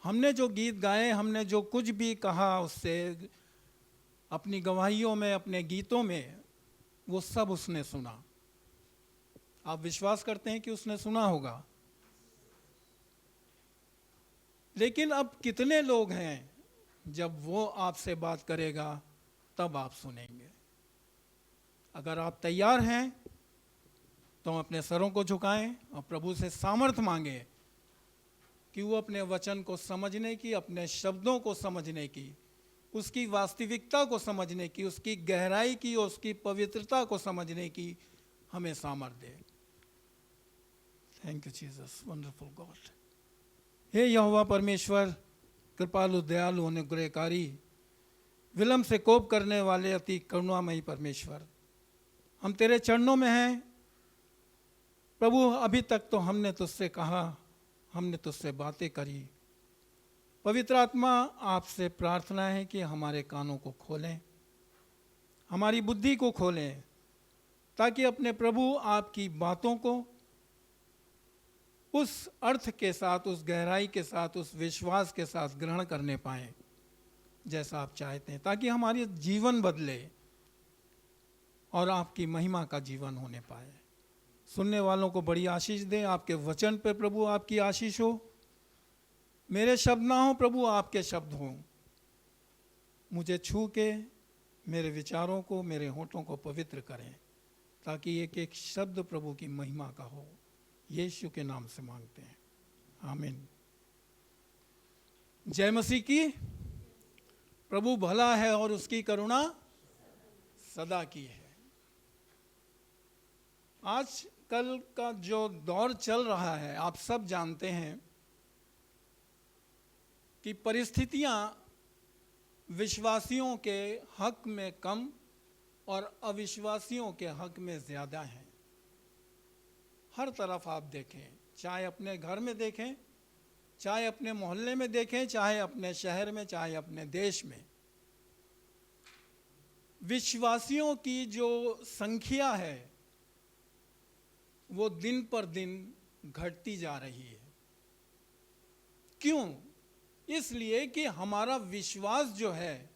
हमने जो गीत गाए, हमने जो कुछ भी कहा उससे, अपनी गवाहियों में, अपने गीतों में, वो सब उसने सुना। आप विश्वास करते हैं कि उसने सुना होगा? लेकिन अब कितने लोग हैं जब वो आपसे बात करेगा तब आप सुनेंगे? अगर आप तैयार हैं तो अपने सरों को झुकाएं और प्रभु से सामर्थ मांगे कि वो अपने वचन को समझने की, अपने शब्दों को समझने की, उसकी वास्तविकता को समझने की, उसकी गहराई की, उसकी पवित्रता को समझने की हमें सामर्थ दे। Thank you Jesus, wonderful God. हे यहोवा परमेश्वर, कृपालु, दयालु, अनुग्रहकारी, विलंब से कोप करने वाले, अति करुणामयी परमेश्वर, हम तेरे चरणों में हैं प्रभु। अभी तक तो हमने तुझसे कहा, हमने तुझसे बातें करी। पवित्र आत्मा, आपसे प्रार्थना है कि हमारे कानों को खोलें, हमारी बुद्धि को खोलें, ताकि अपने प्रभु आपकी बातों को उस अर्थ के साथ, उस गहराई के साथ, उस विश्वास के साथ ग्रहण करने पाएं जैसा आप चाहते हैं, ताकि हमारी जीवन बदले और आपकी महिमा का जीवन होने पाए। सुनने वालों को बड़ी आशीष दें। आपके वचन पे प्रभु आपकी आशीष हो। मेरे शब्द ना हो प्रभु, आपके शब्द हों। मुझे छू के मेरे विचारों को, मेरे होठों को पवित्र करें, ताकि एक एक शब्द प्रभु की महिमा का हो। यीशु के नाम से मांगते हैं, आमीन। जय मसीह की। प्रभु भला है और उसकी करुणा सदा की है। आज कल का जो दौर चल रहा है, आप सब जानते हैं कि परिस्थितियां विश्वासियों के हक में कम और अविश्वासियों के हक में ज़्यादा हैं। हर तरफ आप देखें, चाहे अपने घर में देखें, चाहे अपने मोहल्ले में देखें, चाहे अपने शहर में, चाहे अपने देश में, विश्वासियों की जो संख्या है वो दिन पर दिन घटती जा रही है। क्यों? इसलिए कि हमारा विश्वास जो है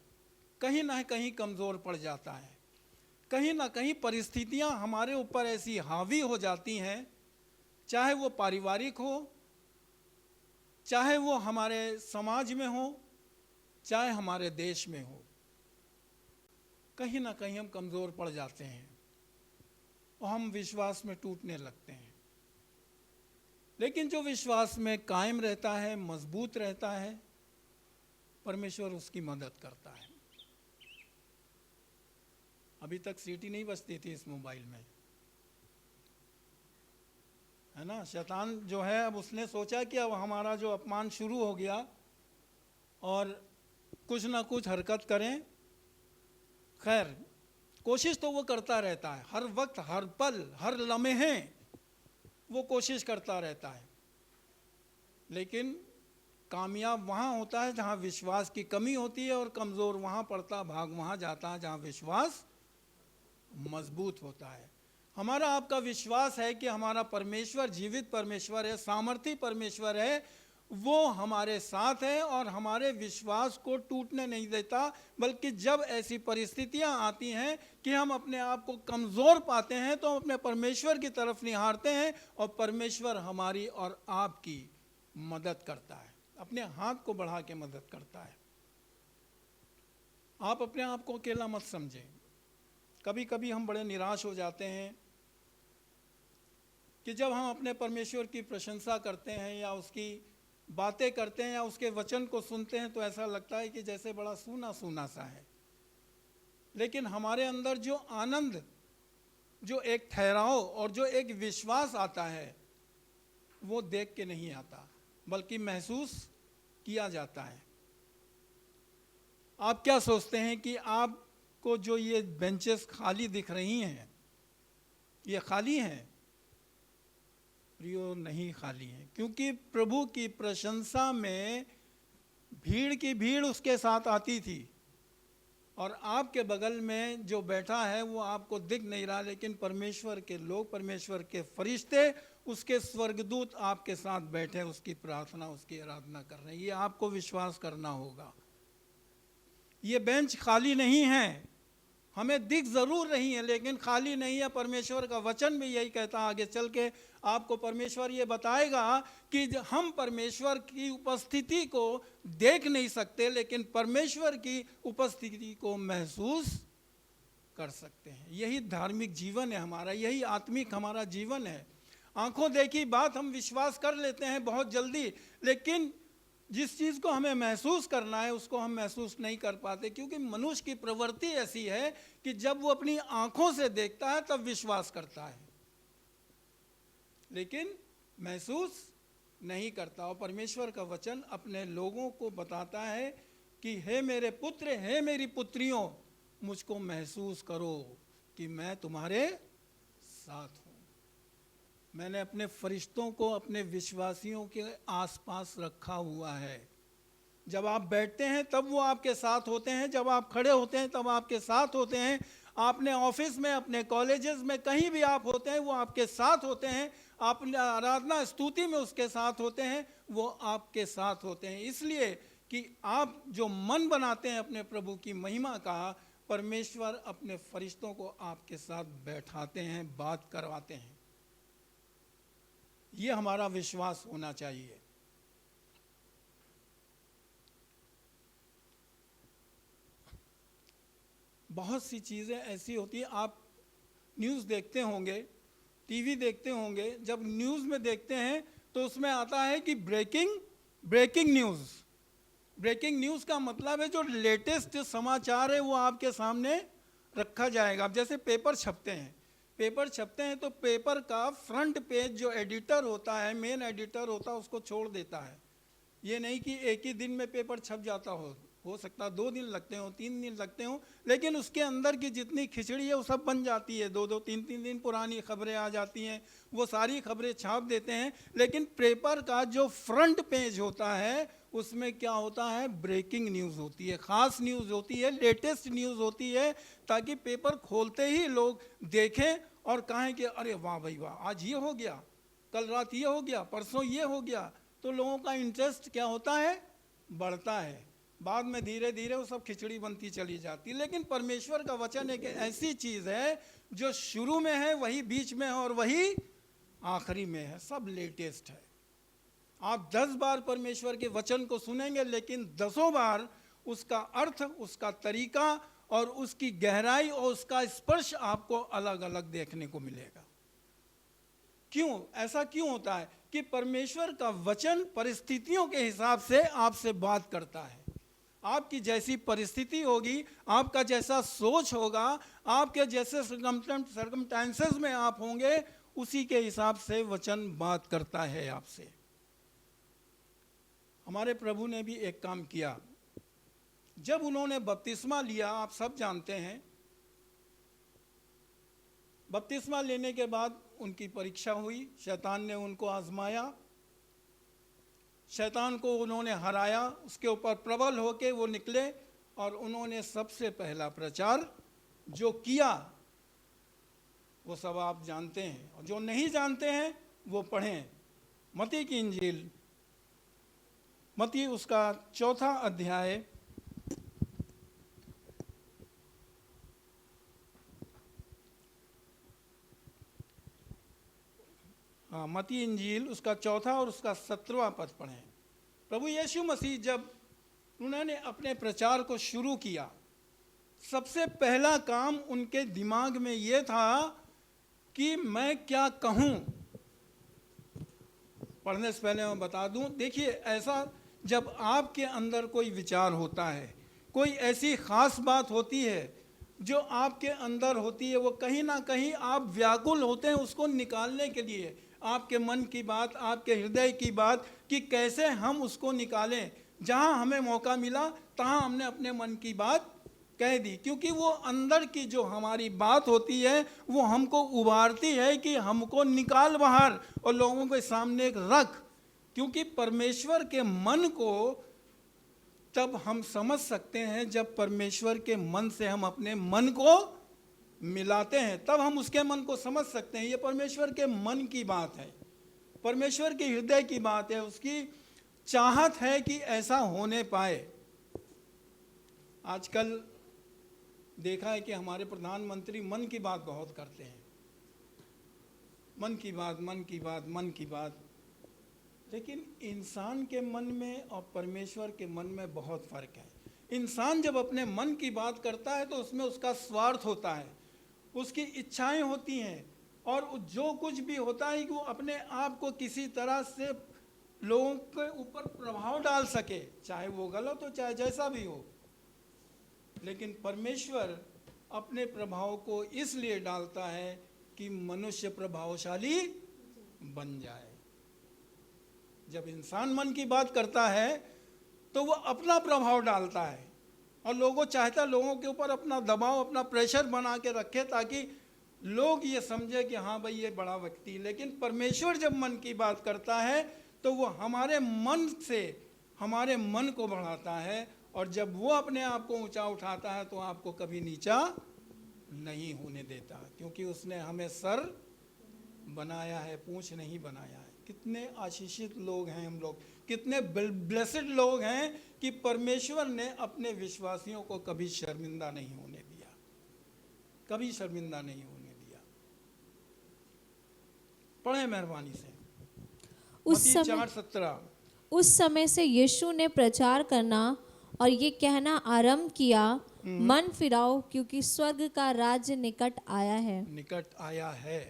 कहीं ना कहीं कमज़ोर पड़ जाता है। कहीं ना कहीं परिस्थितियां हमारे ऊपर ऐसी हावी हो जाती हैं, चाहे वो पारिवारिक हो, चाहे वो हमारे समाज में हो, चाहे हमारे देश में हो, कहीं ना कहीं हम कमज़ोर पड़ जाते हैं और हम विश्वास में टूटने लगते हैं। लेकिन जो विश्वास में कायम रहता है, मजबूत रहता है, परमेश्वर उसकी मदद करता है। अभी तक सीटी नहीं बजती थी इस मोबाइल में, है ना। शैतान जो है, अब उसने सोचा कि अब हमारा जो अपमान शुरू हो गया और कुछ ना कुछ हरकत करें। खैर, कोशिश तो वो करता रहता है, हर वक्त, हर पल, हर लम्हे वो कोशिश करता रहता है। लेकिन कामयाब वहाँ होता है जहाँ विश्वास की कमी होती है, और कमज़ोर वहाँ पड़ता भाग वहाँ जाता है जहाँ विश्वास मजबूत होता है। हमारा आपका विश्वास है कि हमारा परमेश्वर जीवित परमेश्वर है, सामर्थी परमेश्वर है, वो हमारे साथ है और हमारे विश्वास को टूटने नहीं देता। बल्कि जब ऐसी परिस्थितियां आती हैं कि हम अपने आप को कमज़ोर पाते हैं, तो हम अपने परमेश्वर की तरफ निहारते हैं और परमेश्वर हमारी और आपकी मदद करता है, अपने हाथ को बढ़ा के मदद करता है। आप अपने आप को अकेला मत समझें। कभी कभी हम बड़े निराश हो जाते हैं कि जब हम अपने परमेश्वर की प्रशंसा करते हैं या उसकी बातें करते हैं या उसके वचन को सुनते हैं, तो ऐसा लगता है कि जैसे बड़ा सूना सूना सा है। लेकिन हमारे अंदर जो आनंद, जो एक ठहराव और जो एक विश्वास आता है, वो देख के नहीं आता, बल्कि महसूस किया जाता है। आप क्या सोचते हैं कि आपको जो ये बेंचेस खाली दिख रही हैं, ये खाली हैं? प्रियो, नहीं खाली हैं, क्योंकि प्रभु की प्रशंसा में भीड़ की भीड़ उसके साथ आती थी। और आपके बगल में जो बैठा है वो आपको दिख नहीं रहा, लेकिन परमेश्वर के लोग, परमेश्वर के फरिश्ते उसके स्वर्गदूत आपके साथ बैठे उसकी प्रार्थना, उसकी आराधना कर रहे हैं। ये आपको विश्वास करना होगा। ये बेंच खाली नहीं है, हमें दिख जरूर रही है लेकिन खाली नहीं है। परमेश्वर का वचन भी यही कहता है। आगे चल के आपको परमेश्वर ये बताएगा कि हम परमेश्वर की उपस्थिति को देख नहीं सकते लेकिन परमेश्वर की उपस्थिति को महसूस कर सकते हैं। यही धार्मिक जीवन है हमारा, यही आत्मिक हमारा जीवन है। आंखों देखी बात हम विश्वास कर लेते हैं बहुत जल्दी, लेकिन जिस चीज़ को हमें महसूस करना है उसको हम महसूस नहीं कर पाते, क्योंकि मनुष्य की प्रवृत्ति ऐसी है कि जब वो अपनी आंखों से देखता है तब विश्वास करता है, लेकिन महसूस नहीं करता। और परमेश्वर का वचन अपने लोगों को बताता है कि हे मेरे पुत्र, हे मेरी पुत्रियों, मुझको महसूस करो कि मैं तुम्हारे साथ हूँ। मैंने अपने फरिश्तों को अपने विश्वासियों के आसपास रखा हुआ है। जब आप बैठते हैं तब वो आपके साथ होते हैं, जब आप खड़े होते हैं तब आपके साथ होते हैं, आपने ऑफिस में, अपने कॉलेजेस में, कहीं भी आप होते हैं वो आपके साथ होते हैं, आपने आराधना स्तुति में उसके साथ होते हैं, वो आपके साथ होते हैं। इसलिए कि आप जो मन बनाते हैं अपने प्रभु की महिमा का, परमेश्वर अपने फरिश्तों को आपके साथ बैठाते हैं, बात करवाते हैं। ये हमारा विश्वास होना चाहिए। बहुत सी चीज़ें ऐसी होती है, आप न्यूज़ देखते होंगे, टीवी देखते होंगे, जब न्यूज़ में देखते हैं तो उसमें आता है कि ब्रेकिंग न्यूज़। ब्रेकिंग न्यूज़ का मतलब है जो लेटेस्ट समाचार है वो आपके सामने रखा जाएगा। अब जैसे पेपर छपते हैं तो पेपर का फ्रंट पेज जो एडिटर होता है, मेन एडिटर होता है, उसको छोड़ देता है। ये नहीं कि एक ही दिन में पेपर छप जाता हो सकता 2 दिन लगते हो, 3 दिन लगते हो, लेकिन उसके अंदर की जितनी खिचड़ी है वो सब बन जाती है। 2-2, 3-3 दिन पुरानी खबरें आ जाती हैं, वो सारी खबरें छाप देते हैं। लेकिन पेपर का जो फ्रंट पेज होता है उसमें क्या होता है? ब्रेकिंग न्यूज़ होती है, ख़ास न्यूज़ होती है, लेटेस्ट न्यूज़ होती है, ताकि पेपर खोलते ही लोग देखें और कहें कि अरे वाह भाई वाह, आज ये हो गया, कल रात ये हो गया, परसों ये हो गया। तो लोगों का इंटरेस्ट क्या होता है? बढ़ता है। बाद में धीरे धीरे वो सब खिचड़ी बनती चली जाती है। लेकिन परमेश्वर का वचन एक ऐसी चीज़ है जो शुरू में है, वही बीच में है और वही आखिरी में है, सब लेटेस्ट है। आप 10 बार परमेश्वर के वचन को सुनेंगे लेकिन 10 बार उसका अर्थ, उसका तरीका और उसकी गहराई और उसका स्पर्श आपको अलग अलग देखने को मिलेगा। क्यों? ऐसा क्यों होता है कि परमेश्वर का वचन परिस्थितियों के हिसाब से आपसे बात करता है। आपकी जैसी परिस्थिति होगी, आपका जैसा सोच होगा, आपके जैसे सर्कमस्टेंसेस में आप होंगे, उसी के हिसाब से वचन बात करता है आपसे। हमारे प्रभु ने भी एक काम किया। जब उन्होंने बपतिस्मा लिया, आप सब जानते हैं, बपतिस्मा लेने के बाद उनकी परीक्षा हुई, शैतान ने उनको आजमाया, शैतान को उन्होंने हराया, उसके ऊपर प्रबल होके वो निकले और उन्होंने सबसे पहला प्रचार जो किया वो सब आप जानते हैं, और जो नहीं जानते हैं वो पढ़ें। मत्ती की इंजील, मत्ती उसका 4 अध्याय, मत्ती इंजील उसका 4 और उसका 17वां पद पढ़ें। प्रभु यीशु मसीह जब उन्होंने अपने प्रचार को शुरू किया, सबसे पहला काम उनके दिमाग में ये था कि मैं क्या कहूँ। पढ़ने से पहले मैं बता दूं, देखिए, ऐसा जब आपके अंदर कोई विचार होता है, कोई ऐसी खास बात होती है जो आपके अंदर होती है, वो कहीं ना कहीं आप व्याकुल होते हैं उसको निकालने के लिए। आपके मन की बात, आपके हृदय की बात, कि कैसे हम उसको निकालें। जहाँ हमें मौका मिला तहाँ हमने अपने मन की बात कह दी, क्योंकि वो अंदर की जो हमारी बात होती है वो हमको उभारती है कि हमको निकाल बाहर और लोगों के सामने रख। क्योंकि परमेश्वर के मन को तब हम समझ सकते हैं जब परमेश्वर के मन से हम अपने मन को मिलाते हैं, तब हम उसके मन को समझ सकते हैं। ये परमेश्वर के मन की बात है। परमेश्वर के हृदय की बात है, उसकी चाहत है कि ऐसा होने पाए। आजकल देखा है कि हमारे प्रधानमंत्री मन की बात बहुत करते हैं, मन की बात, मन की बात, मन की बात। लेकिन इंसान के मन में और परमेश्वर के मन में बहुत फर्क है। इंसान जब अपने मन की बात करता है तो उसमें उसका स्वार्थ होता है, उसकी इच्छाएं होती हैं, और जो कुछ भी होता है कि वो अपने आप को किसी तरह से लोगों के ऊपर प्रभाव डाल सके, चाहे वो गलत हो चाहे जैसा भी हो। लेकिन परमेश्वर अपने प्रभाव को इसलिए डालता है कि मनुष्य प्रभावशाली बन जाए। जब इंसान मन की बात करता है तो वो अपना प्रभाव डालता है और लोगों चाहता लोगों के ऊपर अपना दबाव, अपना प्रेशर बना के रखे ताकि लोग ये समझे कि हाँ भाई ये बड़ा व्यक्ति। लेकिन परमेश्वर जब मन की बात करता है तो वो हमारे मन से हमारे मन को बढ़ाता है, और जब वो अपने आप को ऊंचा उठाता है तो आपको कभी नीचा नहीं होने देता, क्योंकि उसने हमें सर बनाया है, पूंछ नहीं बनाया है। कितने आशीषित लोग हैं हम लोग, कितने ब्लेसेड लोग हैं कि परमेश्वर ने अपने विश्वासियों को कभी शर्मिंदा नहीं होने दिया, कभी शर्मिंदा नहीं होने दिया। पढ़े मेहरबानी से मत्ती 4:17। उस समय से यीशु ने प्रचार करना और ये कहना आरंभ किया, मन फिराओ क्योंकि स्वर्ग का राज्य निकट आया है। निकट आया है,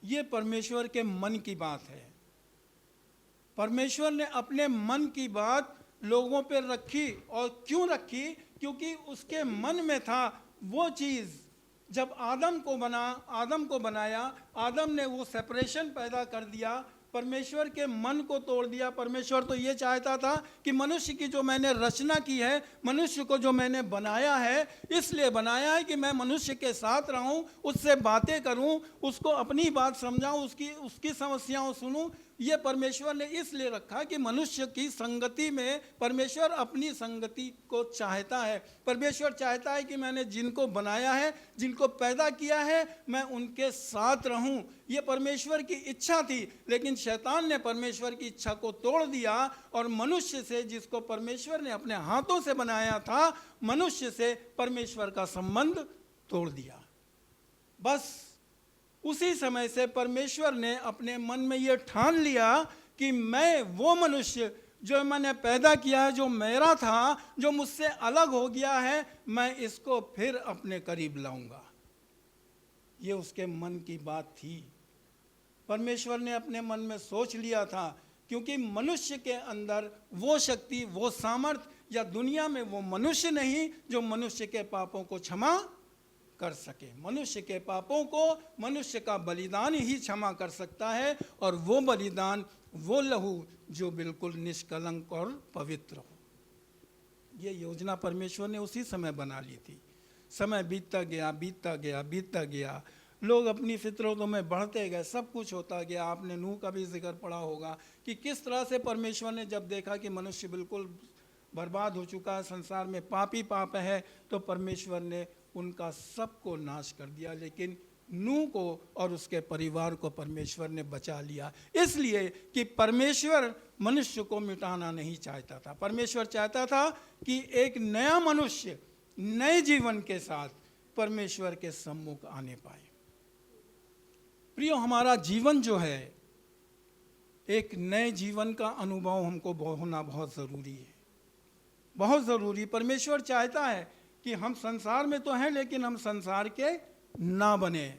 ये परमेश्वर के मन की बात है। परमेश्वर ने अपने मन की बात लोगों पर रखी, और क्यों रखी? क्योंकि उसके मन में था वो चीज। जब आदम को बनाया, आदम ने वो सेपरेशन पैदा कर दिया, परमेश्वर के मन को तोड़ दिया। परमेश्वर तो ये चाहता था कि मनुष्य की जो मैंने रचना की है, मनुष्य को जो मैंने बनाया है, इसलिए बनाया है कि मैं मनुष्य के साथ रहूं, उससे बातें करूं, उसको अपनी बात समझाऊं, उसकी समस्याओं सुनूं। ये परमेश्वर ने इसलिए रखा कि मनुष्य की संगति में परमेश्वर अपनी संगति को चाहता है। परमेश्वर चाहता है कि मैंने जिनको बनाया है, जिनको पैदा किया है, मैं उनके साथ रहूं। ये परमेश्वर की इच्छा थी। लेकिन शैतान ने परमेश्वर की इच्छा को तोड़ दिया और मनुष्य से, जिसको परमेश्वर ने अपने हाथों से बनाया था, मनुष्य से परमेश्वर का संबंध तोड़ दिया। बस उसी समय से परमेश्वर ने अपने मन में यह ठान लिया कि मैं वो मनुष्य जो मैंने पैदा किया है, जो मेरा था, जो मुझसे अलग हो गया है, मैं इसको फिर अपने करीब लाऊंगा। ये उसके मन की बात थी। परमेश्वर ने अपने मन में सोच लिया था, क्योंकि मनुष्य के अंदर वो शक्ति, वो सामर्थ्य, या दुनिया में वो मनुष्य नहीं जो मनुष्य के पापों को क्षमा कर सके। मनुष्य के पापों को मनुष्य का बलिदान ही क्षमा कर सकता है, और वो बलिदान, वो लहू जो बिल्कुल निष्कलंक और पवित्र हो। ये योजना परमेश्वर ने उसी समय बना ली थी। समय बीतता गया, लोग अपनी फितरतों में बढ़ते गए, सब कुछ होता गया। आपने नूह का भी जिक्र पढ़ा होगा कि किस तरह से परमेश्वर ने जब देखा कि मनुष्य बिल्कुल बर्बाद हो चुका है, संसार में पाप ही पाप है, तो परमेश्वर ने उनका सबको नाश कर दिया। लेकिन नूह को और उसके परिवार को परमेश्वर ने बचा लिया, इसलिए कि परमेश्वर मनुष्य को मिटाना नहीं चाहता था। परमेश्वर चाहता था कि एक नया मनुष्य नए जीवन के साथ परमेश्वर के सम्मुख आने पाए। प्रियो, हमारा जीवन जो है, एक नए जीवन का अनुभव हमको होना बहुत ज़रूरी है, बहुत ज़रूरी। परमेश्वर चाहता है कि हम संसार में तो हैं, लेकिन हम संसार के ना बने,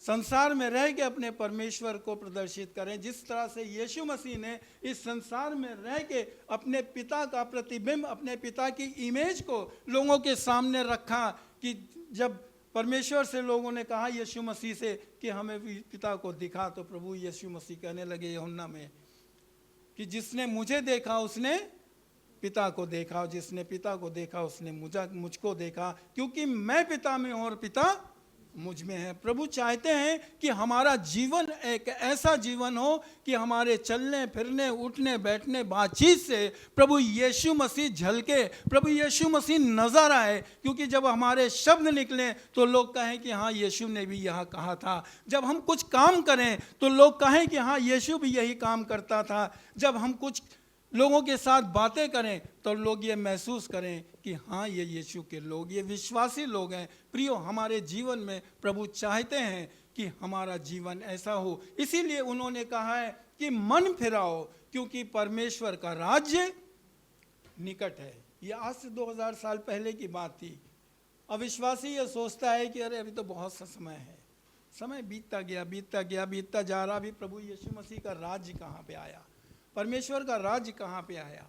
संसार में रह के अपने परमेश्वर को प्रदर्शित करें। जिस तरह से यीशु मसीह ने इस संसार में रह के अपने पिता का प्रतिबिंब, अपने पिता की इमेज को लोगों के सामने रखा, कि जब परमेश्वर से लोगों ने कहा यीशु मसीह से कि हमें पिता को दिखा, तो प्रभु यीशु मसीह कहने लगे यूहन्ना में कि जिसने मुझे देखा उसने पिता को देखा, और जिसने पिता को देखा उसने मुझको देखा, क्योंकि मैं पिता में हूं और पिता मुझ में है। प्रभु चाहते हैं कि हमारा जीवन एक ऐसा जीवन हो कि हमारे चलने फिरने उठने बैठने बातचीत से प्रभु यीशु मसीह झलके, प्रभु यीशु मसीह नजर आए। क्योंकि जब हमारे शब्द निकलें तो लोग कहें कि हाँ यीशु ने भी यह कहा था। जब हम कुछ काम करें तो लोग कहें कि हाँ यीशु भी यही काम करता था। जब हम कुछ लोगों के साथ बातें करें तो लोग ये महसूस करें कि हाँ ये यीशु के लोग, ये विश्वासी लोग हैं। प्रियो, हमारे जीवन में प्रभु चाहते हैं कि हमारा जीवन ऐसा हो। इसीलिए उन्होंने कहा है कि मन फिराओ, क्योंकि परमेश्वर का राज्य निकट है। ये आज से 2000 साल पहले की बात थी। अविश्वासी ये सोचता है कि अरे अभी तो बहुत सा समय है, समय बीतता गया बीतता जा रहा, अभी प्रभु यीशु मसीह का राज्य कहाँ पे आया, परमेश्वर का राज्य कहाँ पे आया।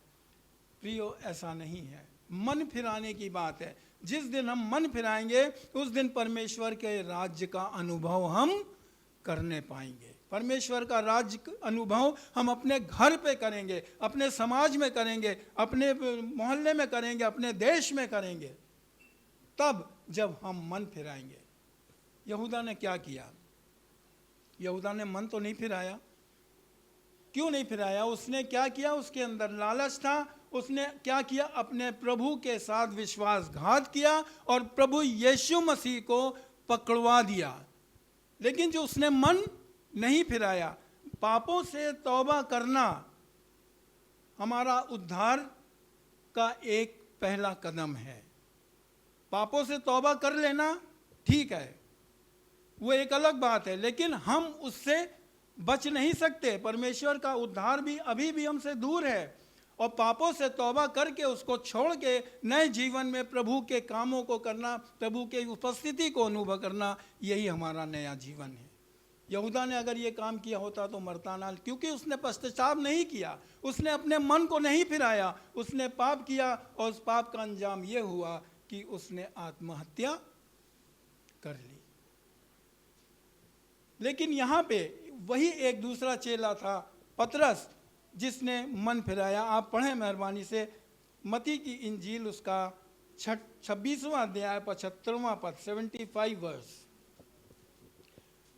प्रियो, ऐसा नहीं है। मन फिराने की बात है। जिस दिन हम मन फिराएंगे उस दिन परमेश्वर के राज्य का अनुभव हम करने पाएंगे। परमेश्वर का राज्य अनुभव हम अपने घर पे करेंगे, अपने समाज में करेंगे, अपने मोहल्ले में करेंगे, अपने देश में करेंगे, तब जब हम मन फिराएंगे। यहूदा ने क्या किया? यहूदा ने मन तो नहीं फिराया। क्यों नहीं फिराया? उसने क्या किया? उसके अंदर लालच था। उसने क्या किया? अपने प्रभु के साथ विश्वासघात किया और प्रभु यीशु मसीह को पकड़वा दिया। लेकिन जो उसने मन नहीं फिराया। पापों से तौबा करना हमारा उद्धार का एक पहला कदम है। पापों से तौबा कर लेना ठीक है, वो एक अलग बात है, लेकिन हम उससे बच नहीं सकते। परमेश्वर का उद्धार भी अभी भी हमसे दूर है। और पापों से तौबा करके उसको छोड़ के नए जीवन में प्रभु के कामों को करना, प्रभु के उपस्थिति को अनुभव करना, यही हमारा नया जीवन है। यहूदा ने अगर ये काम किया होता तो मरता ना, क्योंकि उसने पश्चाताप नहीं किया, उसने अपने मन को नहीं फिराया, उसने पाप किया और उस पाप का अंजाम ये हुआ कि उसने आत्महत्या कर ली। लेकिन यहाँ पे वही एक दूसरा चेला था, पतरस, जिसने मन फिराया। आप पढ़ें मेहरबानी से मत्ती की इंजील, उसका 26वां अध्याय 75वां पद, 75 वर्स।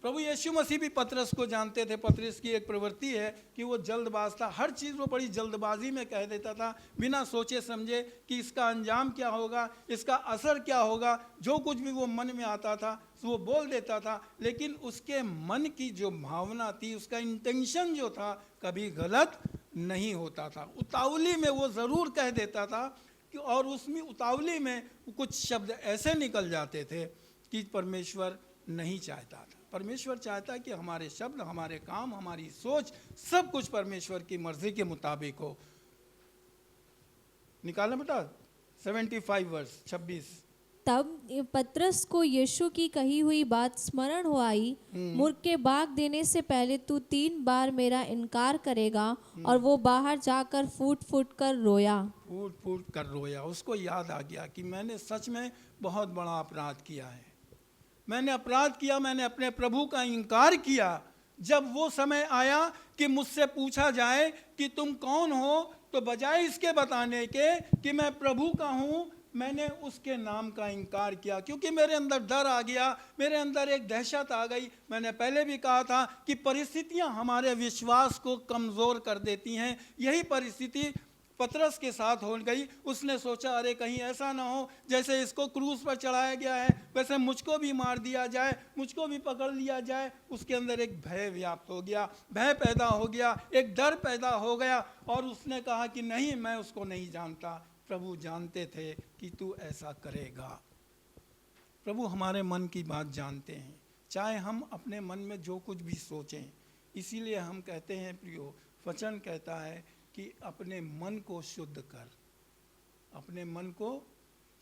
प्रभु यीशु मसीह भी पतरस को जानते थे। पतरस की एक प्रवृत्ति है कि वो जल्दबाज था, हर चीज़ वो बड़ी जल्दबाजी में कह देता था, बिना सोचे समझे कि इसका अंजाम क्या होगा, इसका असर क्या होगा। जो कुछ भी वो मन में आता था वो बोल देता था, लेकिन उसके मन की जो भावना थी, उसका इंटेंशन जो था, कभी गलत नहीं होता था। उतावली में वो ज़रूर कह देता था कि, और उसमें उतावली में कुछ शब्द ऐसे निकल जाते थे कि परमेश्वर नहीं चाहता था। परमेश्वर चाहता है कि हमारे शब्द, हमारे काम, हमारी सोच, सब कुछ परमेश्वर की मर्जी के मुताबिक हो। निकालना बेटा 75 वर्स 26। तब पतरस को यीशु की कही हुई बात स्मरण हो आई, मूर्ख के भाग देने से पहले तू 3 बार मेरा इनकार करेगा। और वो बाहर जाकर फूट फूट कर रोया। फूट फूट कर रोया। उसको याद आ गया कि मैंने सच में बहुत बड़ा अपराध किया है, मैंने अपराध किया, मैंने अपने प्रभु का इनकार किया। जब वो समय आया कि मुझसे पूछा जाए कि तुम कौन हो, तो बजाय इसके बताने के कि मैं प्रभु का हूँ, मैंने उसके नाम का इनकार किया, क्योंकि मेरे अंदर डर आ गया, मेरे अंदर एक दहशत आ गई। मैंने पहले भी कहा था कि परिस्थितियां हमारे विश्वास को कमज़ोर कर देती हैं। यही परिस्थिति पतरस के साथ हो गई। उसने सोचा अरे कहीं ऐसा ना हो जैसे इसको क्रूस पर चढ़ाया गया है, वैसे मुझको भी मार दिया जाए, मुझको भी पकड़ लिया जाए। उसके अंदर एक भय व्याप्त हो गया, भय पैदा हो गया, एक डर पैदा हो गया। और उसने कहा कि नहीं, मैं उसको नहीं जानता। प्रभु जानते थे कि तू ऐसा करेगा। प्रभु हमारे मन की बात जानते हैं, चाहे हम अपने मन में जो कुछ भी सोचें। इसीलिए हम कहते हैं प्रियो, वचन कहता है कि अपने मन को शुद्ध कर, अपने मन को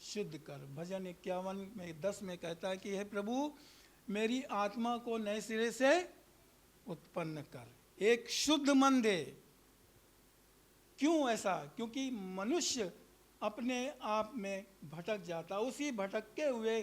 शुद्ध कर। भजन 51 में 10 में कहता है कि हे प्रभु, मेरी आत्मा को नए सिरे से उत्पन्न कर, एक शुद्ध मन दे। क्यों ऐसा? क्योंकि मनुष्य अपने आप में भटक जाता। उसी भटके हुए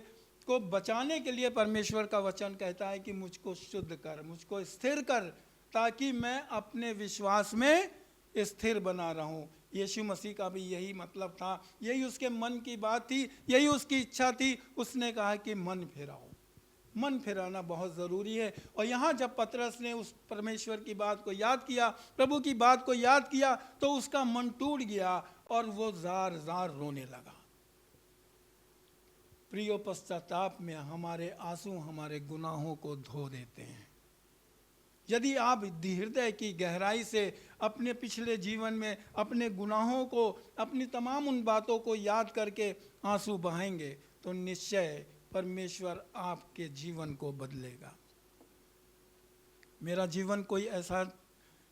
को बचाने के लिए परमेश्वर का वचन कहता है कि मुझको शुद्ध कर, मुझको स्थिर कर, ताकि मैं अपने विश्वास में स्थिर बना रहूं। यीशु मसीह का भी यही मतलब था, यही उसके मन की बात थी, यही उसकी इच्छा थी। उसने कहा कि मन फिराओ, मन फिराना बहुत ज़रूरी है। और यहाँ जब पतरस ने उस परमेश्वर की बात को याद किया, प्रभु की बात को याद किया, तो उसका मन टूट गया और वो जार जार रोने लगा। प्रियो, पश्चाताप में हमारे आंसू हमारे गुनाहों को धो देते हैं। यदि आप हृदय की गहराई से अपने पिछले जीवन में अपने गुनाहों को, अपनी तमाम उन बातों को याद करके आंसू बहाएंगे, तो निश्चय परमेश्वर आपके जीवन को बदलेगा। मेरा जीवन कोई ऐसा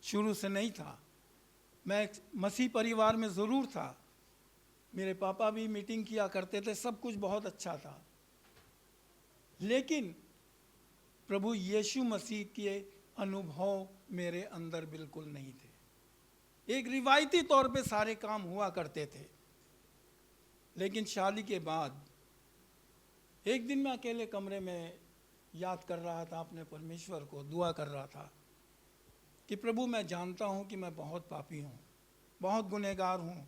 शुरू से नहीं था। मैं मसीह परिवार में ज़रूर था, मेरे पापा भी मीटिंग किया करते थे, सब कुछ बहुत अच्छा था, लेकिन प्रभु यीशु मसीह के अनुभव मेरे अंदर बिल्कुल नहीं थे। एक रिवायती तौर पे सारे काम हुआ करते थे, लेकिन शादी के बाद एक दिन मैं अकेले कमरे में याद कर रहा था अपने परमेश्वर को, दुआ कर रहा था कि प्रभु, मैं जानता हूँ कि मैं बहुत पापी हूँ, बहुत गुनहगार हूँ,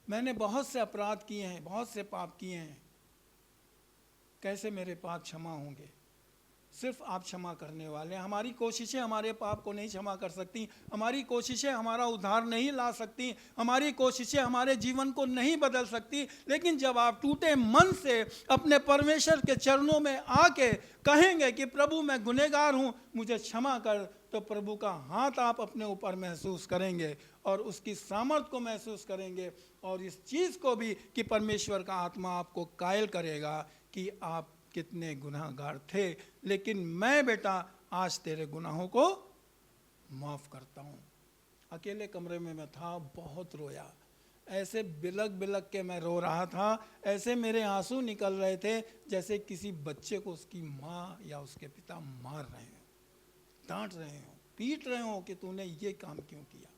मैंने बहुत से अपराध किए हैं, बहुत से पाप किए हैं। कैसे मेरे पाप क्षमा होंगे? सिर्फ आप क्षमा करने वाले हैं। हमारी कोशिशें हमारे पाप को नहीं क्षमा कर सकती, हमारी कोशिशें हमारा उद्धार नहीं ला सकती, हमारी कोशिशें हमारे जीवन को नहीं बदल सकती। लेकिन जब आप टूटे मन से अपने परमेश्वर के चरणों में आके कहेंगे कि प्रभु, मैं गुनहगार हूँ, मुझे क्षमा कर, तो प्रभु का हाथ आप अपने ऊपर महसूस करेंगे और उसकी सामर्थ को महसूस करेंगे, और इस चीज़ को भी कि परमेश्वर का आत्मा आपको कायल करेगा कि आप कितने गुनाहगार थे, लेकिन मैं बेटा आज तेरे गुनाहों को माफ़ करता हूँ। अकेले कमरे में मैं था, बहुत रोया, ऐसे बिलक बिलक के मैं रो रहा था, ऐसे मेरे आंसू निकल रहे थे जैसे किसी बच्चे को उसकी माँ या उसके पिता मार रहे हो, डांट रहे हो, पीट रहे हो कि तूने ये काम क्यों किया।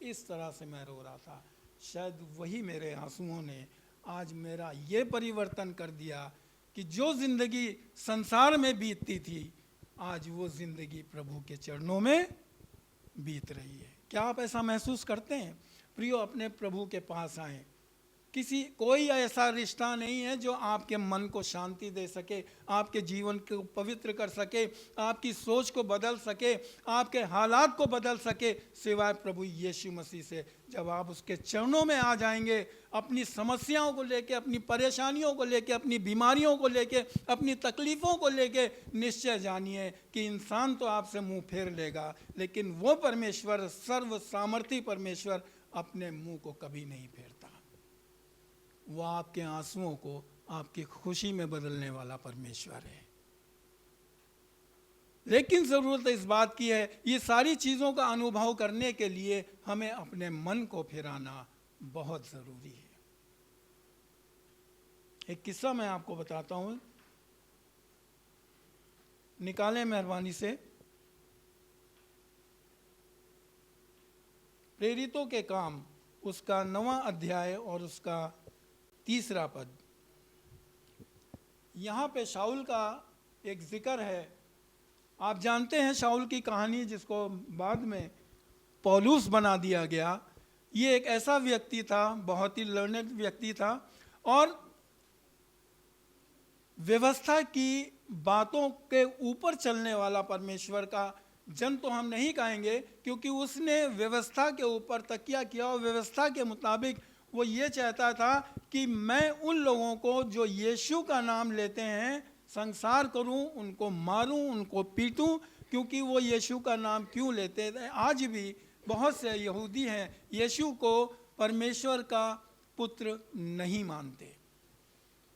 इस तरह से मैं रो रहा था। शायद वही मेरे आंसुओं ने आज मेरा ये परिवर्तन कर दिया कि जो जिंदगी संसार में बीतती थी, आज वो जिंदगी प्रभु के चरणों में बीत रही है। क्या आप ऐसा महसूस करते हैं? प्रियो, अपने प्रभु के पास आएं। कोई ऐसा रिश्ता नहीं है जो आपके मन को शांति दे सके, आपके जीवन को पवित्र कर सके, आपकी सोच को बदल सके, आपके हालात को बदल सके, सिवाय प्रभु यीशु मसीह से। जब आप उसके चरणों में आ जाएंगे, अपनी समस्याओं को लेके, अपनी परेशानियों को लेके, अपनी बीमारियों को लेके, अपनी तकलीफ़ों को लेके, निश्चय जानिए कि इंसान तो आपसे मुंह फेर लेगा, लेकिन वो परमेश्वर, सर्व सामर्थी परमेश्वर, अपने मुंह को कभी नहीं फेरता। वो आपके आंसुओं को आपकी खुशी में बदलने वाला परमेश्वर है। लेकिन ज़रूरत इस बात की है, ये सारी चीज़ों का अनुभव करने के लिए हमें अपने मन को फिराना बहुत ज़रूरी है। एक किस्सा मैं आपको बताता हूँ, निकालें मेहरबानी से प्रेरितों के काम, उसका 9वां अध्याय और उसका 3रा पद। यहाँ पे शाऊल का एक जिक्र है। आप जानते हैं शाऊल की कहानी, जिसको बाद में पौलुस बना दिया गया। ये एक ऐसा व्यक्ति था, बहुत ही लर्नेड व्यक्ति था, और व्यवस्था की बातों के ऊपर चलने वाला परमेश्वर का जन तो हम नहीं कहेंगे, क्योंकि उसने व्यवस्था के ऊपर तकिया किया और व्यवस्था के मुताबिक वो ये चाहता था कि मैं उन लोगों को जो यीशु का नाम लेते हैं संसार करूं, उनको मारूं, उनको पीटूं। क्योंकि वो यीशु का नाम क्यों लेते थे? आज भी बहुत से यहूदी हैं यीशु को परमेश्वर का पुत्र नहीं मानते।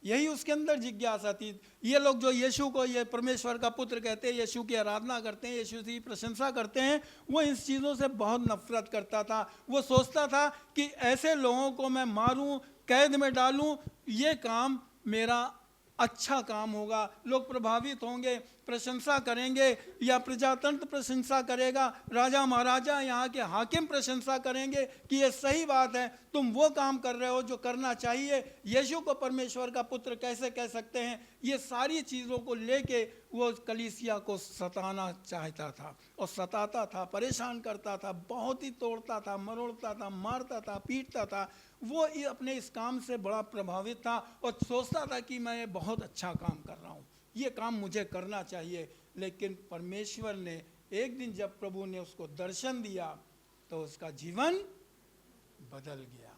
यही उसके अंदर जिज्ञासा थी। ये लोग जो यीशु को ये परमेश्वर का पुत्र कहते हैं, यीशु की आराधना करते हैं, यीशु की प्रशंसा करते हैं, वो इन चीज़ों से बहुत नफरत करता था। वो सोचता था कि ऐसे लोगों को मैं मारूं, कैद में डालूं, ये काम मेरा अच्छा काम होगा, लोग प्रभावित होंगे, प्रशंसा करेंगे, या प्रजातंत्र प्रशंसा करेगा, राजा महाराजा यहाँ के हाकिम प्रशंसा करेंगे कि ये सही बात है, तुम वो काम कर रहे हो जो करना चाहिए, यीशु को परमेश्वर का पुत्र कैसे कह सकते हैं। ये सारी चीज़ों को लेके वो कलीसिया को सताना चाहता था और सताता था, परेशान करता था, बहुत ही तोड़ता था, मरोड़ता था, मारता था, पीटता था। वो अपने इस काम से बड़ा प्रभावित था और सोचता था कि मैं बहुत अच्छा काम कर रहा हूँ, ये काम मुझे करना चाहिए। लेकिन परमेश्वर ने एक दिन जब प्रभु ने उसको दर्शन दिया तो उसका जीवन बदल गया,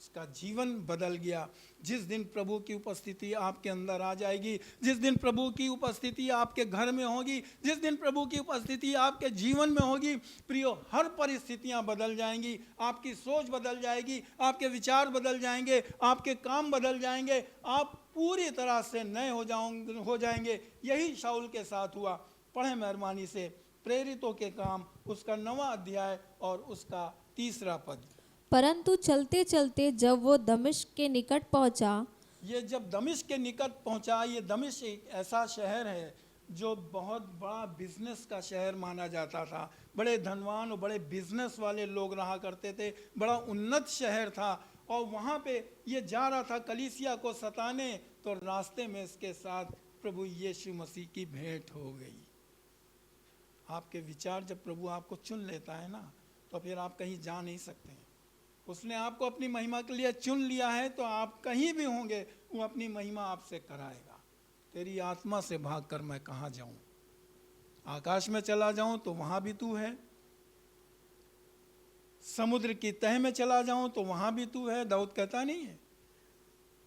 उसका जीवन बदल गया। जिस दिन प्रभु की उपस्थिति आपके अंदर आ जाएगी, जिस दिन प्रभु की उपस्थिति आपके घर में होगी, जिस दिन प्रभु की उपस्थिति आपके जीवन में होगी, प्रियो, हर परिस्थितियां बदल जाएंगी, आपकी सोच बदल जाएगी, आपके विचार बदल जाएंगे, आपके काम बदल जाएंगे, आप पूरी तरह से नए हो जाएंगे। यही शाऊल के साथ हुआ। पढ़े मेहरबानी से प्रेरितों के काम उसका 9वां अध्याय और उसका 3रा पद। परंतु चलते चलते जब वो दमिश्क के निकट पहुंचा, ये जब दमिश्क के निकट पहुंचा, ये दमिश्क एक ऐसा शहर है जो बहुत बड़ा बिजनेस का शहर माना जाता था। बड़े धनवान और बड़े बिजनेस वाले लोग रहा करते थे, बड़ा उन्नत शहर था। और वहाँ पे ये जा रहा था कलीसिया को सताने, तो रास्ते में इसके साथ प्रभु यीशु मसीह की भेंट हो गई। आपके विचार जब प्रभु आपको चुन लेता है ना, तो फिर आप कहीं जा नहीं सकते। उसने आपको अपनी महिमा के लिए चुन लिया है, तो आप कहीं भी होंगे वो अपनी महिमा आपसे कराएगा। तेरी आत्मा से भागकर मैं कहाँ जाऊं? आकाश में चला जाऊं तो वहां भी तू है, समुद्र की तह में चला जाऊं तो वहां भी तू है, दाऊद कहता नहीं है,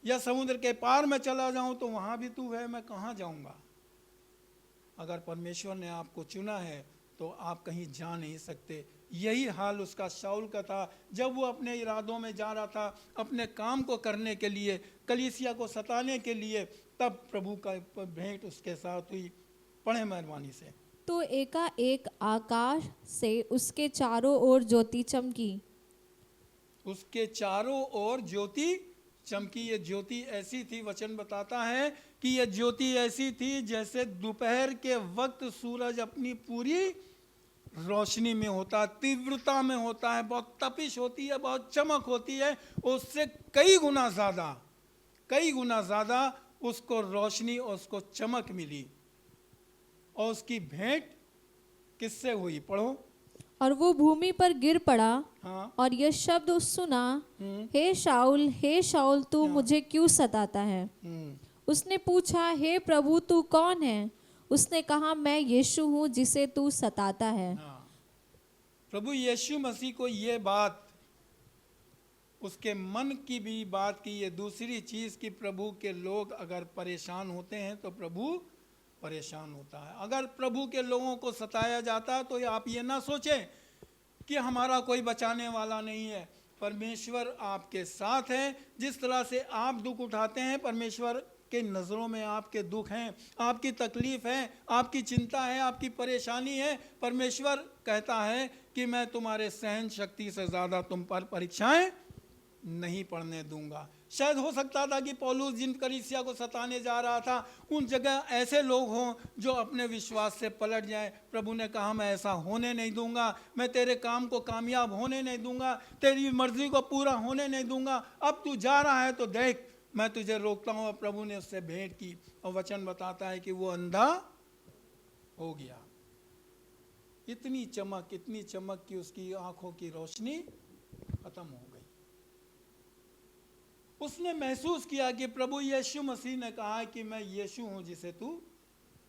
या समुद्र के पार में चला जाऊं तो वहां भी तू है, मैं कहाँ जाऊंगा? अगर परमेश्वर ने आपको चुना है तो आप कहीं जा नहीं सकते। यही हाल उसका शाऊल का था। जब वो अपने इरादों में जा रहा था, अपने काम को करने के लिए, कलीसिया को सताने के लिए, तब प्रभु का भेंट उसके साथ हुई। पढ़े मेहरबानी से। तो एकाएक आकाश से उसके चारों ओर ज्योति चमकी। उसके चारों ओर ज्योति चमकी। ये ज्योति ऐसी थी, वचन बताता है कि ये ज्योति ऐसी थी जैसे दोपहर के वक्त सूरज अपनी पूरी रोशनी में होता, तीव्रता में होता है, बहुत तपिश होती है, बहुत चमक होती है। उससे कई गुना ज़्यादा उसको रोशनी और उसको चमक मिली। और उसकी भेंट किससे हुई? पढ़ो। और वो भूमि पर गिर पड़ा, हाँ। और यह शब्द सुना, हे शाऊल तू मुझे क्यों सताता है? उसने पूछा, हे प्रभु तू कौन है? उसने कहा, मैं यीशु हूँ जिसे तू सताता है। हाँ। प्रभु यीशु मसीह को ये बात, उसके मन की भी बात की। ये दूसरी चीज कि प्रभु के लोग अगर परेशान होते हैं तो प्रभु परेशान होता है। अगर प्रभु के लोगों को सताया जाता है तो आप ये ना सोचें कि हमारा कोई बचाने वाला नहीं है। परमेश्वर आपके साथ है। जिस तरह से आप दुख उठाते हैं, परमेश्वर के नज़रों में आपके दुख हैं, आपकी तकलीफ है, आपकी चिंता है, आपकी परेशानी है। परमेश्वर कहता है कि मैं तुम्हारे सहन शक्ति से ज़्यादा तुम पर परीक्षाएं नहीं पड़ने दूंगा। शायद हो सकता था कि पौलुस जिन कलीसिया को सताने जा रहा था, उन जगह ऐसे लोग हों जो अपने विश्वास से पलट जाएं। प्रभु ने कहा, मैं ऐसा होने नहीं दूंगा, मैं तेरे काम को कामयाब होने नहीं दूंगा, तेरी मर्जी को पूरा होने नहीं दूंगा। अब तू जा रहा है तो देख, मैं तुझे रोकता हूँ। प्रभु ने उससे भेंट की और वचन बताता है कि वो अंधा हो गया। इतनी चमक कि उसकी आंखों की रोशनी खत्म हो गई। उसने महसूस किया कि प्रभु यीशु मसीह ने कहा कि मैं यीशु हूं जिसे तू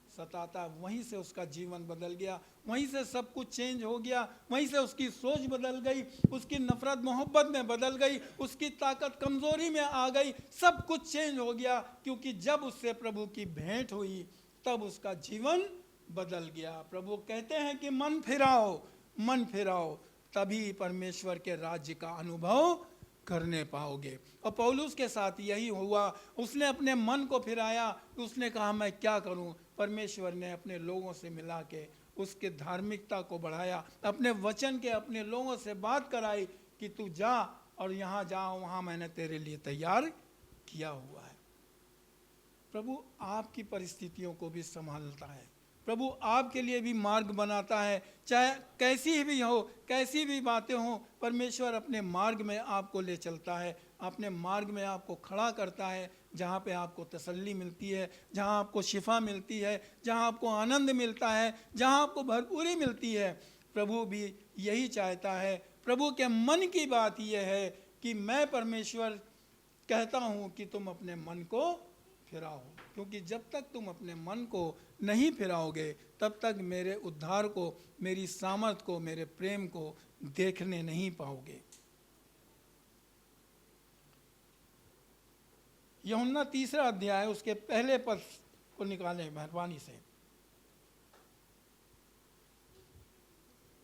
सताता। वहीं से उसका जीवन बदल गया, वहीं से सब कुछ चेंज हो गया, वहीं से उसकी सोच बदल गई, उसकी नफरत मोहब्बत में बदल गई, उसकी ताकत कमजोरी में आ गई, सब कुछ चेंज हो गया। क्योंकि जब उससे प्रभु की भेंट हुई तब उसका जीवन बदल गया। प्रभु कहते हैं कि मन फिराओ, तभी परमेश्वर के राज्य का अनुभव करने पाओगे। और पौलुस के साथ यही हुआ। उसने अपने मन को फिराया, उसने कहा मैं क्या करूं। परमेश्वर ने अपने लोगों से मिला के उसके धार्मिकता को बढ़ाया, अपने वचन के अपने लोगों से बात कराई कि तू जा और यहाँ जा, वहाँ मैंने तेरे लिए तैयार किया हुआ है। प्रभु आपकी परिस्थितियों को भी संभालता है, प्रभु आपके लिए भी मार्ग बनाता है। चाहे कैसी भी हो, कैसी भी बातें हों, परमेश्वर अपने मार्ग में आपको ले चलता है, अपने मार्ग में आपको खड़ा करता है, जहाँ पे आपको तसल्ली मिलती है, जहाँ आपको शिफा मिलती है, जहाँ आपको आनंद मिलता है, जहाँ आपको भरपूरी मिलती है। प्रभु भी यही चाहता है। प्रभु के मन की बात यह है कि मैं परमेश्वर कहता हूँ कि तुम अपने मन को फिराओ, क्योंकि जब तक तुम अपने मन को नहीं फिराओगे तब तक मेरे उद्धार को, मेरी सामर्थ को, मेरे प्रेम को देखने नहीं पाओगे। यूहन्ना 3 अध्याय उसके पहले पद को निकालें मेहरबानी से।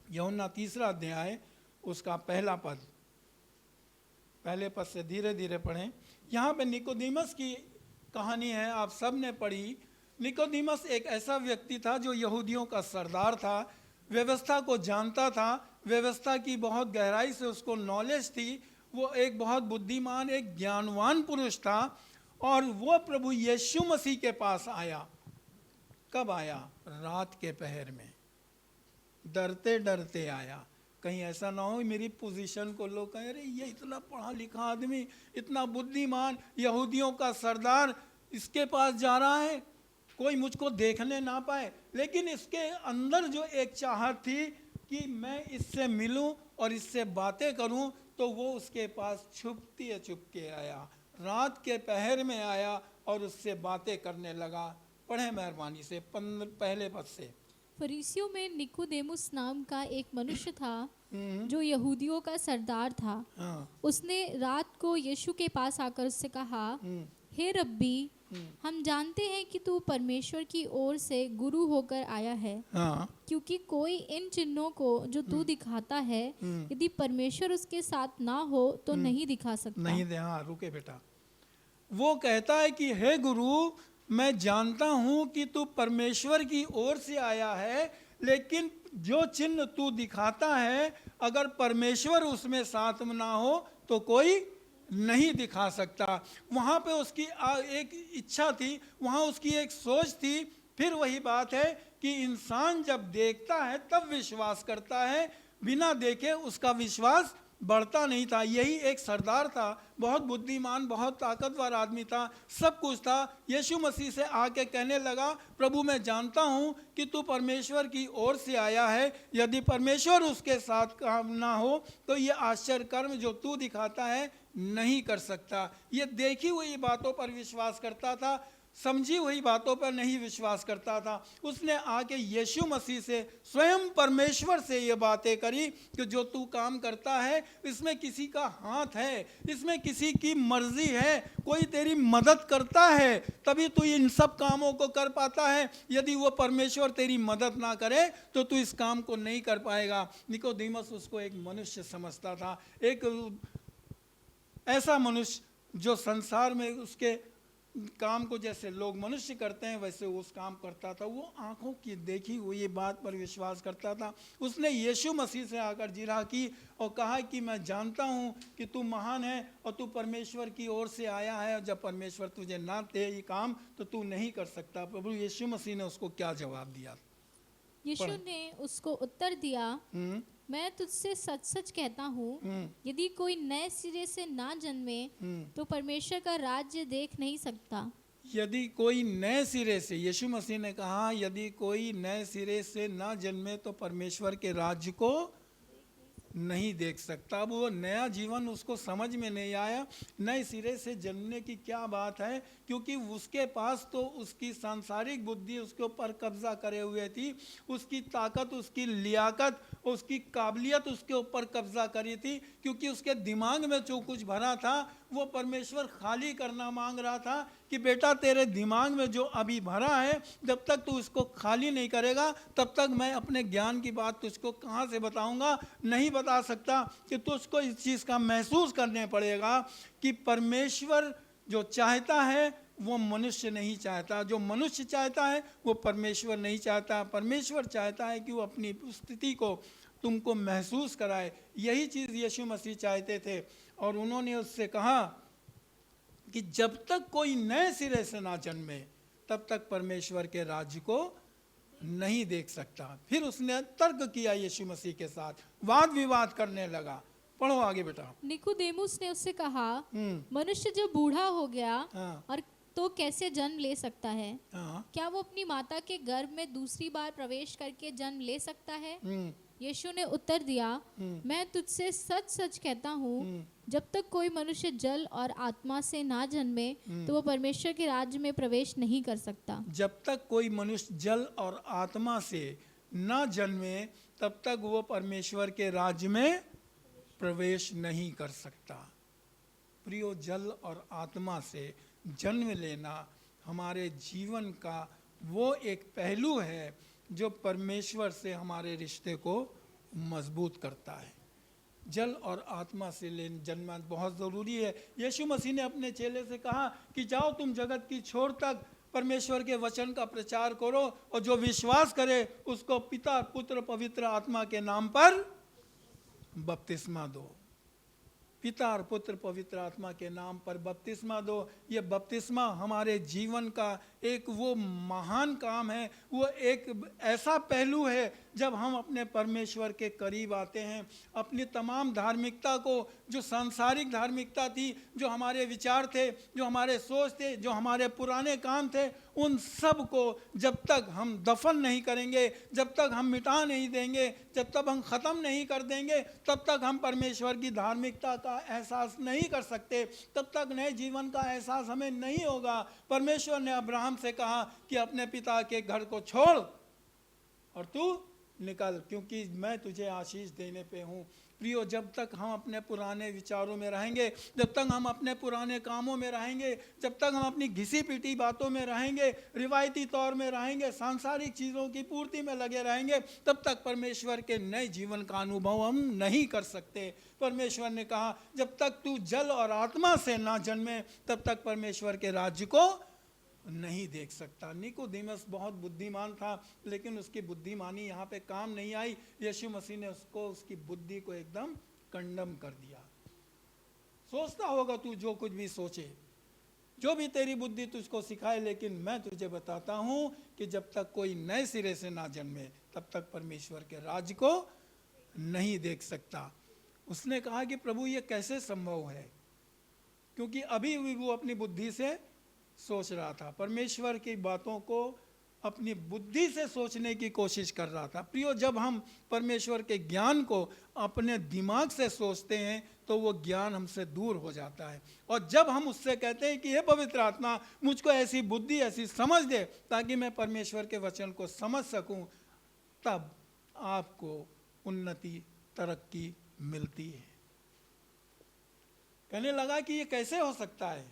यूहन्ना 3 अध्याय उसका पहला पद, पहले पद से धीरे धीरे पढ़ें। यहाँ पे निकोदेमस की कहानी है, आप सब ने पढ़ी। निकोदेमस एक ऐसा व्यक्ति था जो यहूदियों का सरदार था, व्यवस्था को जानता था, व्यवस्था की बहुत गहराई से उसको नॉलेज थी। वो एक बहुत बुद्धिमान, एक ज्ञानवान पुरुष था और वो प्रभु यीशु मसीह के पास आया। कब आया? रात के पहर में, डरते डरते आया। कहीं ऐसा ना हो मेरी पोजीशन को लोग कहें अरे ये इतना पढ़ा लिखा आदमी, इतना बुद्धिमान, यहूदियों का सरदार, इसके पास जा रहा है, कोई मुझको देखने ना पाए। लेकिन इसके अंदर जो एक चाहत थी कि मैं इससे मिलूं और इससे बातें करूं, तो वो उसके पास छुपके आया, रात के पहर में आया और उससे बातें करने लगा। पढ़े मेहरबानी से पहले पद से। फरीसियों में निकोदेमुस नाम का एक मनुष्य था जो यहूदियों का सरदार था। हाँ। उसने रात को यीशु के पास आकर उससे कहा, हे रब्बी, हम जानते हैं कि तू परमेश्वर की ओर से गुरु होकर आया है। हाँ। क्योंकि कोई इन चिन्हों को जो तू दिखाता है, यदि परमेश्वर उसके साथ ना हो तो नहीं दिखा सकता। नहीं दे। हाँ, रुके बेटा। वो कहता है कि हे गुरु, मैं जानता हूं कि तू परमेश्वर की ओर से आया है, लेकिन जो चिन्ह तू दिखाता है अगर परमेश्वर उसमें साथ में ना हो तो कोई नहीं दिखा सकता। वहाँ पे उसकी एक इच्छा थी, वहाँ उसकी एक सोच थी। फिर वही बात है कि इंसान जब देखता है तब विश्वास करता है, बिना देखे उसका विश्वास बढ़ता नहीं था। यही एक सरदार था, बहुत बुद्धिमान, बहुत ताकतवर आदमी था, सब कुछ था। यीशु मसीह से आके कहने लगा, प्रभु मैं जानता हूँ कि तू परमेश्वर की ओर से आया है, यदि परमेश्वर उसके साथ काम ना हो तो ये आश्चर्य कर्म जो तू दिखाता है नहीं कर सकता। ये देखी हुई बातों पर विश्वास करता था, समझी हुई बातों पर नहीं विश्वास करता था। उसने आके यीशु मसीह से, स्वयं परमेश्वर से ये बातें करी कि जो तू काम करता है इसमें किसी का हाथ है, इसमें किसी की मर्जी है, कोई तेरी मदद करता है तभी तू इन सब कामों को कर पाता है। यदि वो परमेश्वर तेरी मदद ना करे तो तू इस काम को नहीं कर पाएगा। निकोदेमस उसको एक मनुष्य समझता था, एक ऐसा मनुष्य जो संसार में उसके काम को जैसे लोग मनुष्य करते हैं वैसे उस काम करता था। वो आंखों की देखी हुई बात पर विश्वास करता था। उसने यीशु मसीह से आकर जिरह की और कहा कि मैं जानता हूँ कि तू महान है और तू परमेश्वर की ओर से आया है, और जब परमेश्वर तुझे ना दे ये काम तो तू नहीं कर सकता। प्रभु यीशु मसीह ने उसको क्या जवाब दिया? यीशु ने उसको उत्तर दिया, मैं तुझसे सच सच कहता हूँ, यदि कोई नए सिरे से ना जन्मे तो परमेश्वर का राज्य देख नहीं सकता। यदि कोई नए सिरे से, यीशु मसीह ने कहा यदि कोई नए सिरे से ना जन्मे तो परमेश्वर के राज्य को नहीं देख सकता। अब वो नया जीवन उसको समझ में नहीं आया, नए सिरे से जन्मने की क्या बात है, क्योंकि उसके पास तो उसकी सांसारिक बुद्धि उसके ऊपर कब्जा करे हुए थी, उसकी ताकत, उसकी लियाकत, उसकी काबिलियत उसके ऊपर कब्जा करी थी। क्योंकि उसके दिमाग में जो कुछ भरा था वो परमेश्वर खाली करना मांग रहा था कि बेटा तेरे दिमाग में जो अभी भरा है जब तक तू इसको खाली नहीं करेगा तब तक मैं अपने ज्ञान की बात तुझको कहाँ से बताऊंगा, नहीं बता सकता। कि तुझको इस चीज़ का महसूस करने पड़ेगा कि परमेश्वर जो चाहता है वो मनुष्य नहीं चाहता, जो मनुष्य चाहता है वो परमेश्वर नहीं चाहता। परमेश्वर चाहता है कि वो अपनी स्थिति को तुमको महसूस कराए। यही चीज़ यीशु मसीह चाहते थे। और उन्होंने उससे कहा कि जब तक कोई नए सिरे से ना जन्मे तब तक परमेश्वर के राज्य को नहीं देख सकता। फिर उसने तर्क किया यीशु मसीह के साथ, वाद विवाद करने लगा। पढ़ो आगे बेटा। निकोदेमुस ने उससे कहा, मनुष्य जब बूढ़ा हो गया और तो कैसे जन्म ले सकता है? क्या वो अपनी माता के गर्भ में दूसरी बार प्रवेश करके जन्म ले सकता है? यीशु ने उत्तर दिया, मैं तुझसे सच सच कहता हूँ, जब तक कोई मनुष्य जल और आत्मा से ना जन्मे तो वो परमेश्वर के राज्य में प्रवेश नहीं कर सकता। जब तक कोई मनुष्य जल और आत्मा से न जन्मे तब तक वो परमेश्वर के राज्य में प्रवेश नहीं कर सकता। प्रियो, जल और आत्मा से जन्म लेना हमारे जीवन का वो एक पहलू है जो परमेश्वर से हमारे रिश्ते को मजबूत करता है। जल और आत्मा से जन्मना बहुत ज़रूरी है। यीशु मसीह ने अपने चेले से कहा कि जाओ तुम जगत की छोर तक परमेश्वर के वचन का प्रचार करो और जो विश्वास करे उसको पिता, पुत्र, पवित्र आत्मा के नाम पर बपतिस्मा दो। पिता और पुत्र पवित्र आत्मा के नाम पर बपतिस्मा दो। ये बपतिस्मा हमारे जीवन का एक वो महान काम है, वो एक ऐसा पहलू है जब हम अपने परमेश्वर के करीब आते हैं। अपनी तमाम धार्मिकता को, जो सांसारिक धार्मिकता थी, जो हमारे विचार थे, जो हमारे सोच थे, जो हमारे पुराने काम थे, उन सब को जब तक हम दफन नहीं करेंगे, जब तक हम मिटा नहीं देंगे, जब तक हम ख़त्म नहीं कर देंगे, तब तक हम परमेश्वर की धार्मिकता का एहसास नहीं कर सकते, तब तक नए जीवन का एहसास हमें नहीं होगा। परमेश्वर ने अब्राहम से कहा कि अपने पिता के घर को छोड़ और तू निकल, क्योंकि मैं तुझे आशीष देने पे हूँ। प्रियो, जब तक हम अपने पुराने विचारों में रहेंगे, जब तक हम अपने पुराने कामों में रहेंगे, जब तक हम अपनी घिसी पीटी बातों में रहेंगे, रिवायती तौर में रहेंगे, सांसारिक चीज़ों की पूर्ति में लगे रहेंगे, तब तक परमेश्वर के नए जीवन का अनुभव हम नहीं कर सकते। परमेश्वर ने कहा जब तक तू जल और आत्मा से ना जन्मे तब तक परमेश्वर के राज्य को नहीं देख सकता। निकोदेमस बहुत बुद्धिमान था, लेकिन उसकी बुद्धिमानी यहाँ पे काम नहीं आई। यीशु मसीह ने उसको, उसकी बुद्धि को एकदम कंडम कर दिया। सोचता होगा तू जो कुछ भी सोचे, जो भी तेरी बुद्धि तुझको सिखाए, लेकिन मैं तुझे बताता हूँ कि जब तक कोई नए सिरे से ना जन्मे तब तक परमेश्वर के राज्य को नहीं देख सकता। उसने कहा कि प्रभु ये कैसे संभव है, क्योंकि अभी भी वो अपनी बुद्धि से सोच रहा था, परमेश्वर की बातों को अपनी बुद्धि से सोचने की कोशिश कर रहा था। प्रियो, जब हम परमेश्वर के ज्ञान को अपने दिमाग से सोचते हैं तो वो ज्ञान हमसे दूर हो जाता है। और जब हम उससे कहते हैं कि हे पवित्र आत्मा मुझको ऐसी बुद्धि, ऐसी समझ दे ताकि मैं परमेश्वर के वचन को समझ सकूं, तब आपको उन्नति, तरक्की मिलती है। कहने लगा कि ये कैसे हो सकता है।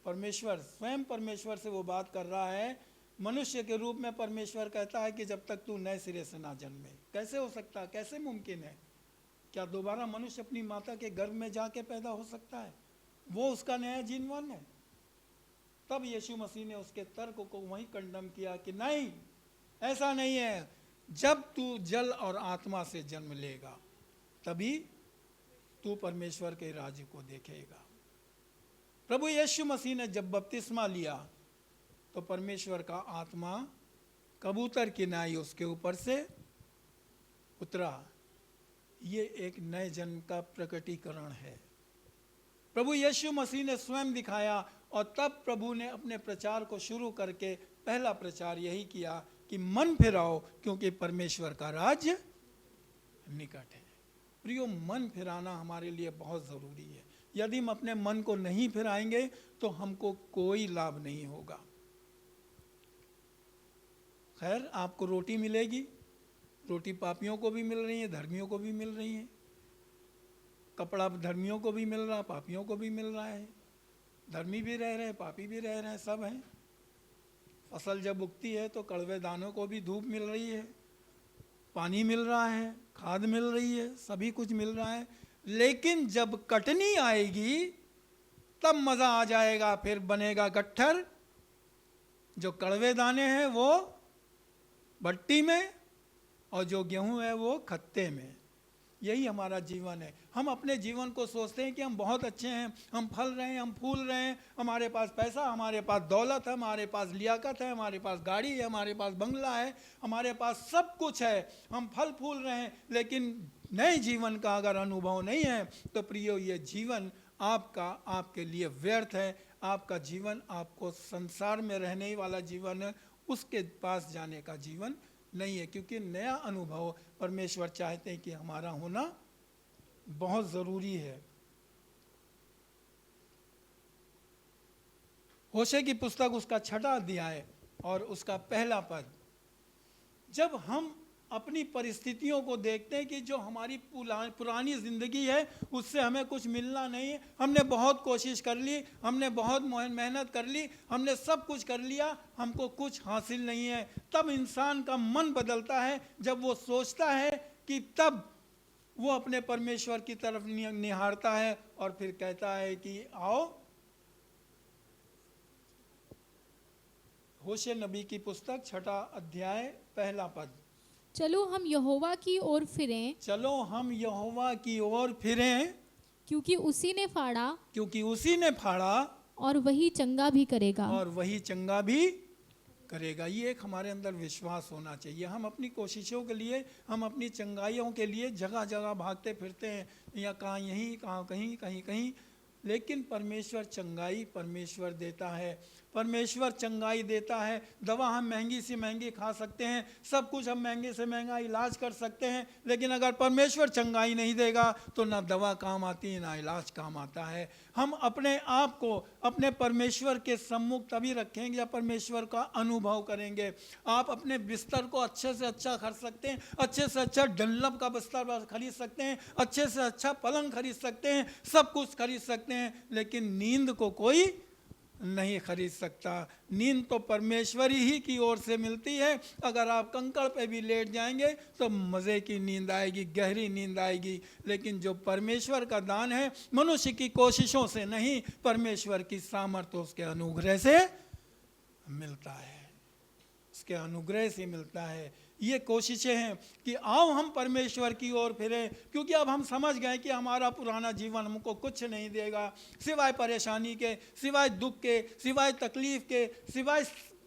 परमेश्वर, स्वयं परमेश्वर से वो बात कर रहा है, मनुष्य के रूप में परमेश्वर कहता है कि जब तक तू नए सिरे से ना जन्मे, कैसे हो सकता है, कैसे मुमकिन है? क्या दोबारा मनुष्य अपनी माता के गर्भ में जाके पैदा हो सकता है? वो उसका नया जीवन है। तब यीशु मसीह ने उसके तर्क को वहीं कंडम किया कि नहीं, ऐसा नहीं है। जब तू जल और आत्मा से जन्म लेगा तभी तू परमेश्वर के राज्य को देखेगा। प्रभु यीशु मसीह ने जब बपतिस्मा लिया तो परमेश्वर का आत्मा कबूतर की नाई उसके ऊपर से उतरा। ये एक नए जन्म का प्रकटीकरण है। प्रभु यीशु मसीह ने स्वयं दिखाया और तब प्रभु ने अपने प्रचार को शुरू करके पहला प्रचार यही किया कि मन फिराओ क्योंकि परमेश्वर का राज्य निकट है। प्रियो, मन फिराना हमारे लिए बहुत ज़रूरी है। यदि हम अपने मन को नहीं फिराएंगे तो हमको कोई लाभ नहीं होगा। खैर, आपको रोटी मिलेगी, रोटी पापियों को भी मिल रही है, धर्मियों को भी मिल रही है। कपड़ा धर्मियों को भी मिल रहा, पापियों को भी मिल रहा है। धर्मी भी रह रहे हैं, पापी भी रह रहे हैं, सब हैं। फसल जब उगती है तो कड़वे दानों को भी धूप मिल रही है, पानी मिल रहा है, खाद मिल रही है, सभी कुछ मिल रहा है। लेकिन जब कटनी आएगी तब मज़ा आ जाएगा, फिर बनेगा गट्ठर। जो कड़वे दाने हैं वो भट्टी में और जो गेहूं है वो खत्ते में। यही हमारा जीवन है। हम अपने जीवन को सोचते हैं कि हम बहुत अच्छे हैं, हम फल रहे हैं, हम फूल रहे हैं, हमारे पास पैसा, हमारे पास दौलत है, हमारे पास लियाकत है, हमारे पास गाड़ी है, हमारे पास बंगला है, हमारे पास सब कुछ है, हम फल फूल रहे हैं। लेकिन नए जीवन का अगर अनुभव नहीं है तो प्रियो, ये जीवन आपका, आपके लिए व्यर्थ है। आपका जीवन आपको संसार में रहने वाला जीवन है, उसके पास जाने का जीवन नहीं है। क्योंकि नया अनुभव परमेश्वर चाहते हैं कि हमारा होना बहुत ज़रूरी है। होशे की पुस्तक उसका 6वां अध्याय और उसका 1 पद। जब हम अपनी परिस्थितियों को देखते हैं कि जो हमारी पुरानी ज़िंदगी है उससे हमें कुछ मिलना नहीं है, हमने बहुत कोशिश कर ली, हमने बहुत मेहनत कर ली, हमने सब कुछ कर लिया, हमको कुछ हासिल नहीं है, तब इंसान का मन बदलता है। जब वो सोचता है कि तब वो अपने परमेश्वर की तरफ निहारता है और फिर कहता है कि आओ। होशे नबी की पुस्तक 6वां अध्याय 1 पद। चलो हम यहोवा की ओर फिरें, चलो हम यहोवा की ओर फिरें, क्योंकि उसी ने फाड़ा क्योंकि उसी ने फाड़ा और वही चंगा भी करेगा। और वही चंगा भी करेगा। ये एक हमारे अंदर विश्वास होना चाहिए। हम अपनी कोशिशों के लिए, हम अपनी चंगाइयों के लिए जगह जगह भागते फिरते हैं, या कहाँ यहीं, कहाँ कहीं, कहीं कहीं, लेकिन परमेश्वर चंगाई परमेश्वर देता है। परमेश्वर चंगाई देता है। दवा हम महंगी से महंगी खा सकते हैं, सब कुछ हम महंगे से महंगा इलाज कर सकते हैं, लेकिन अगर परमेश्वर चंगाई नहीं देगा तो ना दवा काम आती है, ना इलाज काम आता है। हम अपने आप को अपने परमेश्वर के सम्मुख तभी रखेंगे जब परमेश्वर का अनुभव करेंगे। आप अपने बिस्तर को अच्छे से अच्छा खरीद सकते हैं, अच्छे से अच्छा डनलप का बिस्तर खरीद सकते हैं, अच्छे से अच्छा पलंग खरीद सकते हैं, सब कुछ खरीद सकते हैं, लेकिन नींद को कोई नहीं खरीद सकता। नींद तो परमेश्वर ही की ओर से मिलती है। अगर आप कंकड़ पे भी लेट जाएंगे तो मज़े की नींद आएगी, गहरी नींद आएगी, लेकिन जो परमेश्वर का दान है मनुष्य की कोशिशों से नहीं, परमेश्वर की सामर्थ्य उसके अनुग्रह से मिलता है, उसके अनुग्रह से मिलता है। ये कोशिशें हैं कि आओ हम परमेश्वर की ओर फिरें, क्योंकि अब हम समझ गए कि हमारा पुराना जीवन हमको कुछ नहीं देगा सिवाय परेशानी के, सिवाय दुख के, सिवाय तकलीफ के, सिवाय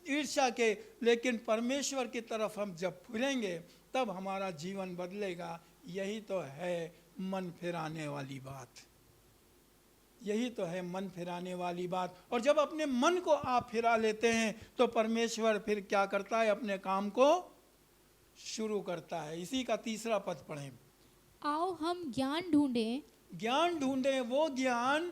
ईर्ष्या के। लेकिन परमेश्वर की तरफ हम जब फिरेंगे तब हमारा जीवन बदलेगा। यही तो है मन फिराने वाली बात, यही तो है मन फिराने वाली बात। और जब अपने मन को आप फिरा लेते हैं तो परमेश्वर फिर क्या करता है, अपने काम को शुरू करता है। इसी का 3 पद पढ़ें। आओ हम ज्ञान ढूंढें, ज्ञान ढूंढें, वो ज्ञान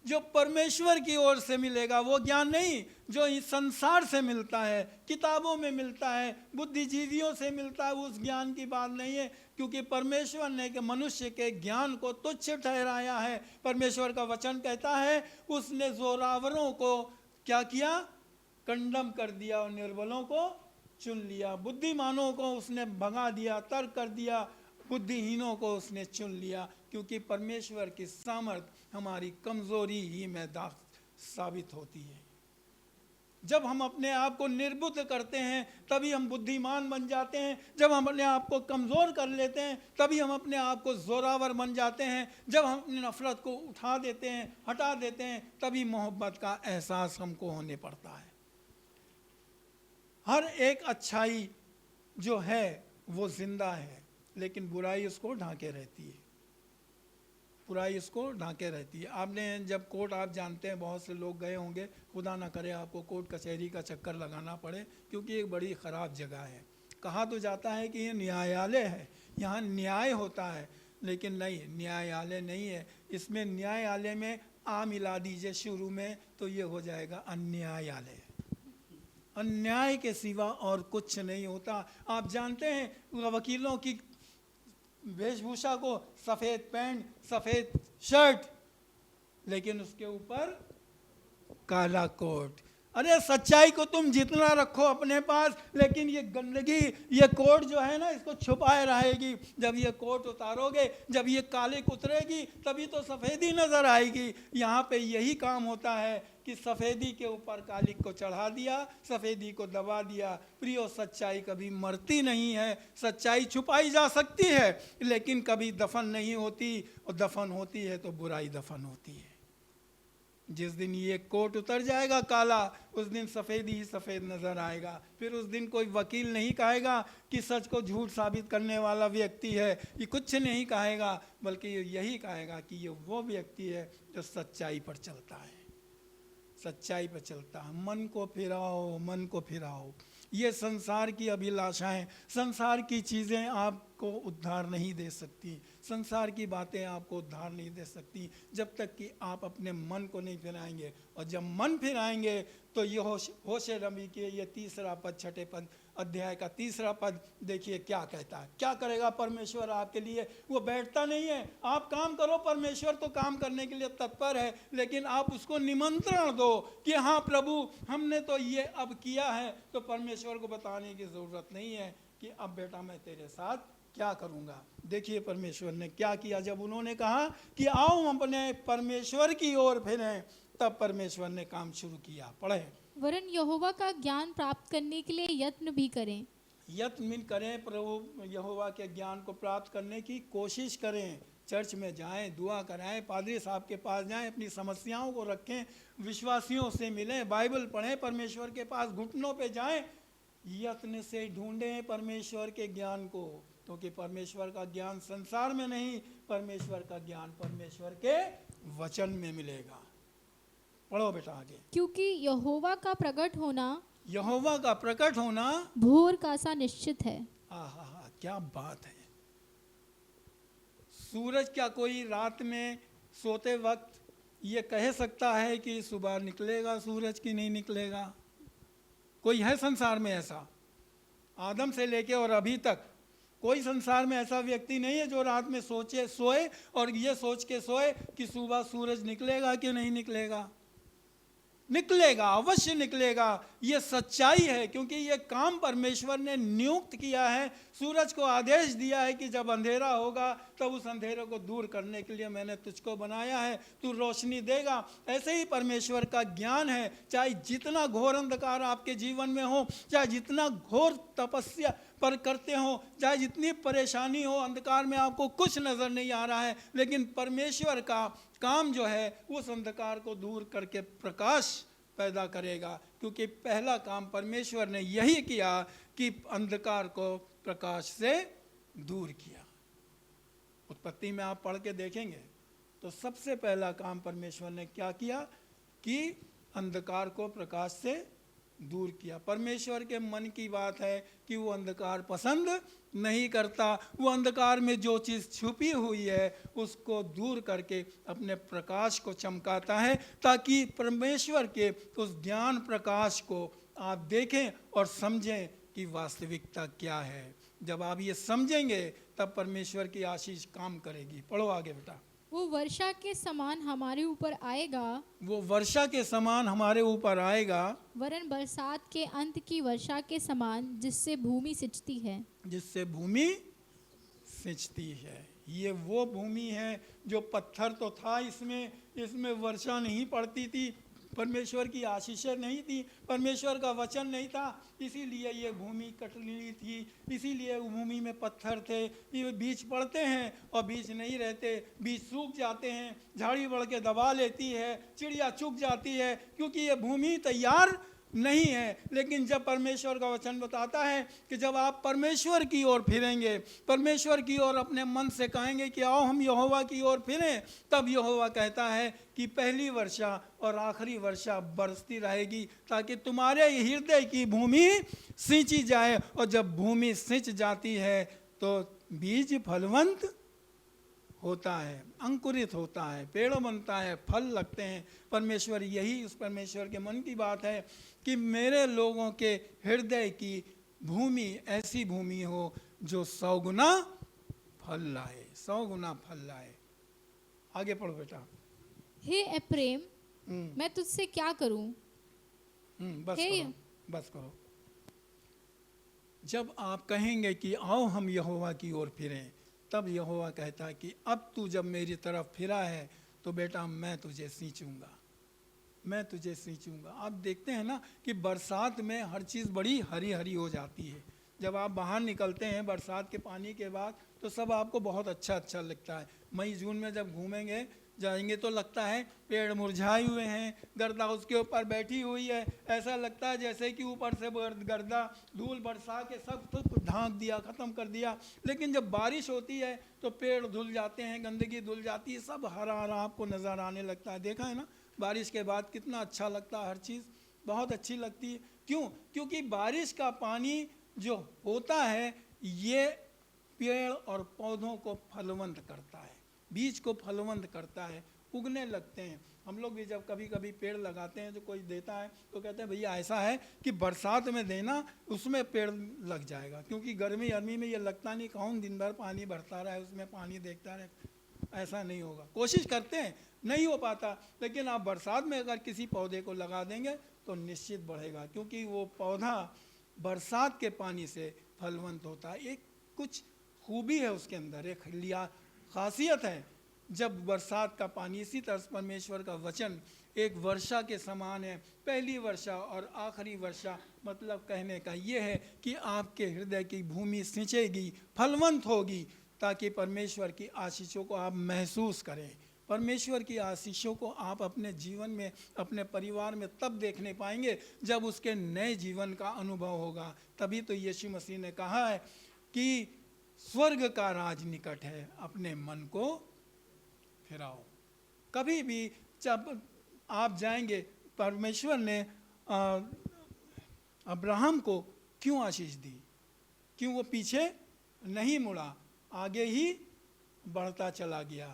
जो परमेश्वर की ओर से मिलेगा, वो ज्ञान नहीं जो इस संसार से मिलता है, किताबों में मिलता है, बुद्धिजीवियों से मिलता है, उस ज्ञान की बात नहीं है। क्योंकि परमेश्वर ने के मनुष्य के ज्ञान को तुच्छ ठहराया है। परमेश्वर का वचन कहता है उसने जोरावरों को क्या किया, कंडम कर दिया और निर्बलों को चुन लिया। बुद्धिमानों को उसने भगा दिया, तर्क कर दिया, बुद्धिहीनों को उसने चुन लिया। क्योंकि परमेश्वर की सामर्थ हमारी कमजोरी ही में साबित होती है। जब हम अपने आप को निर्बुद्ध करते हैं तभी हम बुद्धिमान बन जाते हैं। जब हम अपने आप को कमज़ोर कर लेते हैं तभी हम अपने आप को जोरावर बन जाते हैं। जब हम अपनी नफरत को उठा देते हैं, हटा देते हैं, तभी मोहब्बत का एहसास हमको होने पड़ता है। हर एक अच्छाई जो है वो जिंदा है, लेकिन बुराई उसको ढांके रहती है, बुराई उसको ढांके रहती है। आपने जब कोर्ट, आप जानते हैं बहुत से लोग गए होंगे, खुदा ना करे आपको कोर्ट कचहरी का चक्कर लगाना पड़े, क्योंकि एक बड़ी ख़राब जगह है। कहा तो जाता है कि ये न्यायालय है, यहाँ न्याय होता है, लेकिन नहीं, न्यायालय नहीं है। इसमें न्यायालय में आ मिला दीजिए शुरू में तो ये हो जाएगा अन्यायालय। अन्याय के सिवा और कुछ नहीं होता। आप जानते हैं वकीलों की वेशभूषा को, सफ़ेद पैंट, सफ़ेद शर्ट, लेकिन उसके ऊपर काला कोट। अरे सच्चाई को तुम जितना रखो अपने पास, लेकिन ये गंदगी, ये कोट जो है ना, इसको छुपाए रहेगी। जब ये कोट उतारोगे, जब ये काली उतरेगी, तभी तो सफ़ेदी नज़र आएगी। यहाँ पे यही काम होता है कि सफ़ेदी के ऊपर काली को चढ़ा दिया, सफ़ेदी को दबा दिया। प्रियो, सच्चाई कभी मरती नहीं है। सच्चाई छुपाई जा सकती है लेकिन कभी दफन नहीं होती, और दफन होती है तो बुराई दफन होती है। जिस दिन ये कोट उतर जाएगा काला, उस दिन सफ़ेद ही सफ़ेद नज़र आएगा। फिर उस दिन कोई वकील नहीं कहेगा कि सच को झूठ साबित करने वाला व्यक्ति है, ये कुछ नहीं कहेगा, बल्कि यही कहेगा कि ये वो व्यक्ति है जो सच्चाई पर चलता है, सच्चाई पर चलता है। मन को फिराओ, मन को फिराओ। ये संसार की अभिलाषाएं, संसार की चीज़ें आप आपको उद्धार नहीं दे सकती, संसार की बातें आपको उद्धार नहीं दे सकती जब तक कि आप अपने मन को नहीं फिराएंगे। और जब मन फिराएंगे तो ये होशे रबी के ये 3 पद 6 पद अध्याय का 3 पद देखिए क्या कहता है। क्या करेगा परमेश्वर आपके लिए? वो बैठता नहीं है। आप काम करो, परमेश्वर तो काम करने के लिए तत्पर है, लेकिन आप उसको निमंत्रण दो कि हाँ प्रभु हमने तो ये अब किया है। तो परमेश्वर को बताने की ज़रूरत नहीं है कि अब बेटा मैं तेरे साथ क्या करूँगा। देखिए परमेश्वर ने क्या किया। जब उन्होंने कहा कि आओ हम अपने परमेश्वर की ओर फिरें, तब परमेश्वर ने काम शुरू किया। पढ़े। वरन यहोवा का ज्ञान प्राप्त करने के लिए यत्न भी करें। यत्न करें, प्रभु यहोवा के ज्ञान को प्राप्त करने की कोशिश करें। चर्च में जाएं, दुआ कराएं, पादरी साहब के पास जाएं, अपनी समस्याओं को रखें, विश्वासियों से मिलें, बाइबल पढ़ें, परमेश्वर के पास घुटनों पे जाएं। यत्न से ढूंढें परमेश्वर के ज्ञान को, क्योंकि परमेश्वर का ज्ञान संसार में नहीं, परमेश्वर का ज्ञान परमेश्वर के वचन में मिलेगा। पढ़ो बेटा आगे। क्योंकि यहोवा का प्रकट होना, यहोवा का प्रकट होना भोर का सा निश्चित है। आहा, क्या बात है। सूरज क्या कोई रात में सोते वक्त ये कह सकता है कि सुबह निकलेगा सूरज की नहीं निकलेगा? कोई है संसार में ऐसा? आदम से लेके और अभी तक कोई संसार में ऐसा व्यक्ति नहीं है जो रात में सोए और ये सोच के सोए कि सुबह सूरज निकलेगा कि नहीं निकलेगा। निकलेगा, अवश्य निकलेगा। ये सच्चाई है, क्योंकि ये काम परमेश्वर ने नियुक्त किया है। सूरज को आदेश दिया है कि जब अंधेरा होगा तब उस अंधेरे को दूर करने के लिए मैंने तुझको बनाया है, तू रोशनी देगा। ऐसे ही परमेश्वर का ज्ञान है। चाहे जितना घोर अंधकार आपके जीवन में हो, चाहे जितना घोर तपस्या पर करते हो, चाहे जितनी परेशानी हो, अंधकार में आपको कुछ नज़र नहीं आ रहा है, लेकिन परमेश्वर का काम जो है उस अंधकार को दूर करके प्रकाश पैदा करेगा। क्योंकि पहला काम परमेश्वर ने यही किया कि अंधकार को प्रकाश से दूर किया। उत्पत्ति में आप पढ़ के देखेंगे तो सबसे पहला काम परमेश्वर ने क्या किया कि अंधकार को प्रकाश से दूर किया। परमेश्वर के मन की बात है कि वो अंधकार पसंद नहीं करता। वो अंधकार में जो चीज़ छुपी हुई है उसको दूर करके अपने प्रकाश को चमकाता है, ताकि परमेश्वर के उस ज्ञान प्रकाश को आप देखें और समझें कि वास्तविकता क्या है। जब आप ये समझेंगे तब परमेश्वर की आशीष काम करेगी। पढ़ो आगे बेटा। वो वर्षा के समान हमारे ऊपर आएगा, वो वर्षा के समान हमारे ऊपर आएगा, वरन बरसात के अंत की वर्षा के समान, जिससे भूमि सिंचती है। जिससे भूमि सिंचती है। ये वो भूमि है जो पत्थर तो था, इसमें वर्षा नहीं पड़ती थी, परमेश्वर की आशीषें नहीं थी, परमेश्वर का वचन नहीं था, इसीलिए ये भूमि कटली थी, इसीलिए भूमि में पत्थर थे। ये बीज पड़ते हैं और बीज नहीं रहते, बीज सूख जाते हैं, झाड़ी बढ़ के दबा लेती है, चिड़िया चुग जाती है, क्योंकि ये भूमि तैयार नहीं है। लेकिन जब परमेश्वर का वचन बताता है कि जब आप परमेश्वर की ओर फिरेंगे, परमेश्वर की ओर अपने मन से कहेंगे कि आओ हम यहोवा की ओर फिरें, तब यहोवा कहता है कि पहली वर्षा और आखिरी वर्षा बरसती रहेगी, ताकि तुम्हारे हृदय की भूमि सींची जाए। और जब भूमि सींच जाती है तो बीज फलवंत होता है, अंकुरित होता है, पेड़ बनता है, फल लगते हैं। परमेश्वर यही उस परमेश्वर के मन की बात है कि मेरे लोगों के हृदय की भूमि ऐसी भूमि हो जो 100 गुना फल लाए, 100 गुना फल लाए। आगे पढ़ो बेटा। हे एप्रेम, मैं तुझसे क्या करूं? बस करो। जब आप कहेंगे कि आओ हम यहोवा की ओर फिरें, तब यहोवा कहता है कि अब तू जब मेरी तरफ फिरा है तो बेटा मैं तुझे सींचूंगा, मैं तुझे सींचूंगा। आप देखते हैं ना कि बरसात में हर चीज़ बड़ी हरी हरी हो जाती है। जब आप बाहर निकलते हैं बरसात के पानी के बाद तो सब आपको बहुत अच्छा लगता है। मई जून में जब घूमेंगे जाएंगे तो लगता है पेड़ मुरझाए हुए हैं, गर्दा उसके ऊपर बैठी हुई है, ऐसा लगता है जैसे कि ऊपर से गर्दा धूल बरसा के सब ढांक दिया, ख़त्म कर दिया। लेकिन जब बारिश होती है तो पेड़ धुल जाते हैं, गंदगी धुल जाती है, सब हरा हरा आपको नज़र आने लगता है। देखा है ना बारिश के बाद कितना अच्छा लगता है, हर चीज़ बहुत अच्छी लगती है। क्यों? क्योंकि बारिश का पानी जो होता है ये पेड़ और पौधों को फलवंत करता है, बीज को फलवंत करता है, उगने लगते हैं। हम लोग भी जब कभी कभी पेड़ लगाते हैं तो कोई देता है तो कहते हैं भैया ऐसा है कि बरसात में देना, उसमें पेड़ लग जाएगा, क्योंकि गर्मी में ये लगता नहीं, कौन दिन भर पानी भरता रहा है उसमें, पानी देखता रहे, ऐसा नहीं होगा। कोशिश करते हैं, नहीं हो पाता, लेकिन आप बरसात में अगर किसी पौधे को लगा देंगे तो निश्चित बढ़ेगा, क्योंकि वो पौधा बरसात के पानी से फलवंत होता है। एक कुछ खूबी है उसके अंदर, एक लिया खासियत है। जब बरसात का पानी, इसी तरह परमेश्वर का वचन एक वर्षा के समान है, पहली वर्षा और आखिरी वर्षा, मतलब कहने का ये है कि आपके हृदय की भूमि सिंचेगी, फलवंत होगी, ताकि परमेश्वर की आशीषों को आप महसूस करें। परमेश्वर की आशीषों को आप अपने जीवन में, अपने परिवार में तब देखने पाएंगे जब उसके नए जीवन का अनुभव होगा। तभी तो यीशु मसीह ने कहा है कि स्वर्ग का राज निकट है, अपने मन को फिराओ। कभी भी जब आप जाएंगे, परमेश्वर ने अब्राहम को क्यों आशीष दी? क्यों वो पीछे नहीं मुड़ा, आगे ही बढ़ता चला गया।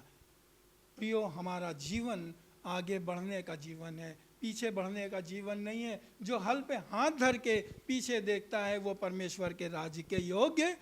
प्रियो, हमारा जीवन आगे बढ़ने का जीवन है, पीछे बढ़ने का जीवन नहीं है। जो हल पे हाथ धर के पीछे देखता है वो परमेश्वर के राज्य के योग्य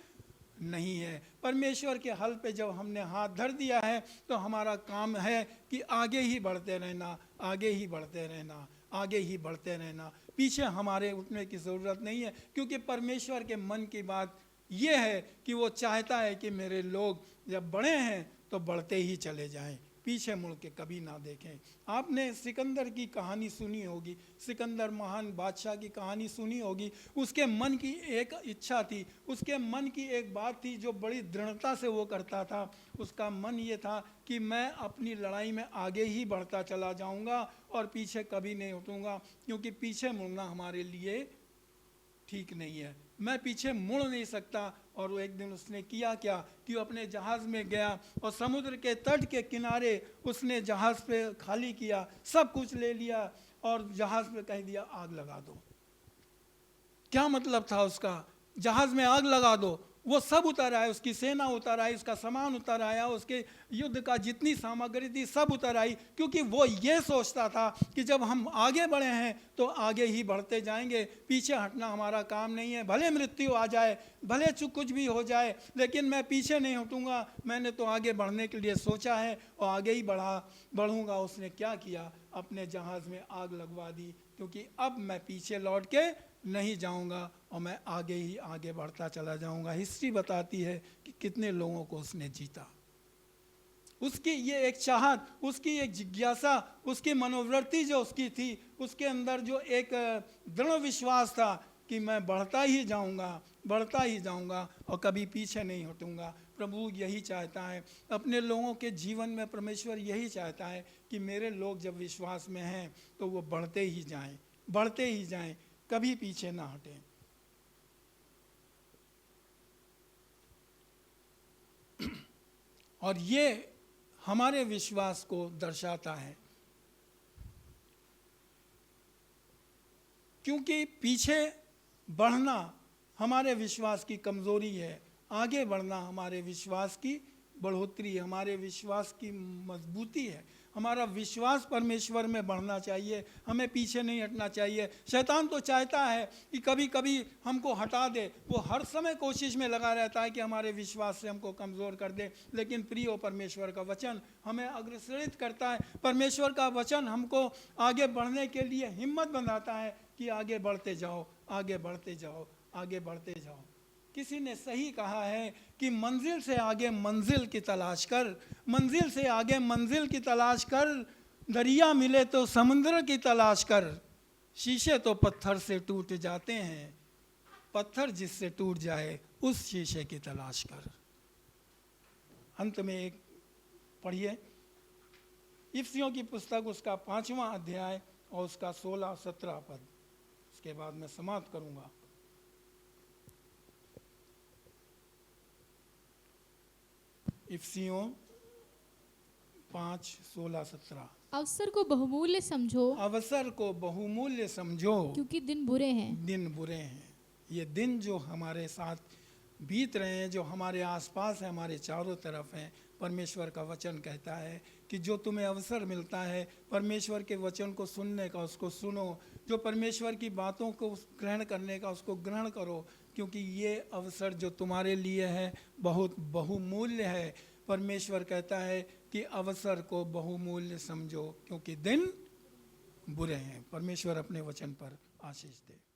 नहीं है। परमेश्वर के हल पे जब हमने हाथ धर दिया है तो हमारा काम है कि आगे ही बढ़ते रहना, आगे ही बढ़ते रहना, आगे ही बढ़ते रहना। पीछे हमारे उठने की ज़रूरत नहीं है, क्योंकि परमेश्वर के मन की बात ये है कि वो चाहता है कि मेरे लोग जब बड़े हैं तो बढ़ते ही चले जाएं, पीछे मुड़ के कभी ना देखें। आपने सिकंदर की कहानी सुनी होगी, सिकंदर महान बादशाह की कहानी सुनी होगी। उसके मन की एक इच्छा थी, उसके मन की एक बात थी जो बड़ी दृढ़ता से वो करता था। उसका मन ये था कि मैं अपनी लड़ाई में आगे ही बढ़ता चला जाऊंगा और पीछे कभी नहीं हटूंगा, क्योंकि पीछे मुड़ना हमारे लिए ठीक नहीं है। मैं पीछे मुड़ नहीं सकता। और वो एक दिन उसने किया क्या कि वो अपने जहाज़ में गया और समुद्र के तट के किनारे उसने जहाज़ पे खाली किया, सब कुछ ले लिया और जहाज़ पे कह दिया आग लगा दो। क्या मतलब था उसका? जहाज़ में आग लगा दो। वो सब उतर आए, उसकी सेना उतर आई, उसका सामान उतर आया, उसके युद्ध का जितनी सामग्री थी सब उतर आई, क्योंकि वो ये सोचता था कि जब हम आगे बढ़े हैं तो आगे ही बढ़ते जाएंगे, पीछे हटना हमारा काम नहीं है। भले मृत्यु आ जाए, भले कुछ भी हो जाए, लेकिन मैं पीछे नहीं हटूंगा। मैंने तो आगे बढ़ने के लिए सोचा है और आगे ही बढ़ूंगा। उसने क्या किया? अपने जहाज़ में आग लगवा दी, क्योंकि अब मैं पीछे लौट के नहीं जाऊंगा और मैं आगे ही आगे बढ़ता चला जाऊंगा। हिस्ट्री बताती है कि कितने लोगों को उसने जीता। उसकी ये एक चाहत, उसकी एक जिज्ञासा, उसकी मनोवृत्ति जो उसकी थी, उसके अंदर जो एक दृढ़ विश्वास था कि मैं बढ़ता ही जाऊंगा, बढ़ता ही जाऊंगा और कभी पीछे नहीं हटूंगा। प्रभु यही चाहता है अपने लोगों के जीवन में। परमेश्वर यही चाहता है कि मेरे लोग जब विश्वास में हैं तो वो बढ़ते ही जाएं, बढ़ते ही जाएं, कभी पीछे ना हटें। और ये हमारे विश्वास को दर्शाता है, क्योंकि पीछे बढ़ना हमारे विश्वास की कमजोरी है, आगे बढ़ना हमारे विश्वास की बढ़ोतरी है, हमारे विश्वास की मजबूती है। हमारा विश्वास परमेश्वर में बढ़ना चाहिए, हमें पीछे नहीं हटना चाहिए। शैतान तो चाहता है कि कभी कभी हमको हटा दे, वो हर समय कोशिश में लगा रहता है कि हमारे विश्वास से हमको कमज़ोर कर दे। लेकिन प्रियो, परमेश्वर का वचन हमें अग्रसरित करता है। परमेश्वर का वचन हमको आगे बढ़ने के लिए हिम्मत बनाता है कि आगे बढ़ते जाओ, आगे बढ़ते जाओ, आगे बढ़ते जाओ। किसी ने सही कहा है कि मंजिल से आगे मंजिल की तलाश कर, मंजिल से आगे मंजिल की तलाश कर, दरिया मिले तो समुद्र की तलाश कर, शीशे तो पत्थर से टूट जाते हैं, पत्थर जिससे टूट जाए उस शीशे की तलाश कर। अंत में एक पढ़िए इफिसियों की पुस्तक, उसका 5वां अध्याय और उसका 16-17 पद, उसके बाद मैं समाप्त करूंगा। इफिसियों 5:16-17। अवसर को बहुमूल्य समझो, अवसर को बहुमूल्य समझो, क्योंकि दिन बुरे हैं। दिन बुरे हैं। ये दिन जो हमारे साथ बीत रहे हैं, जो हमारे आसपास है, हमारे चारों तरफ हैं, परमेश्वर का वचन कहता है कि जो तुम्हें अवसर मिलता है परमेश्वर के वचन को सुनने का, उसको सुनो। जो परमेश्वर की बातों को ग्रहण करने का, उसको ग्रहण करो, क्योंकि ये अवसर जो तुम्हारे लिए है बहुत बहुमूल्य है। परमेश्वर कहता है कि अवसर को बहुमूल्य समझो, क्योंकि दिन बुरे हैं। परमेश्वर अपने वचन पर आशीष दे।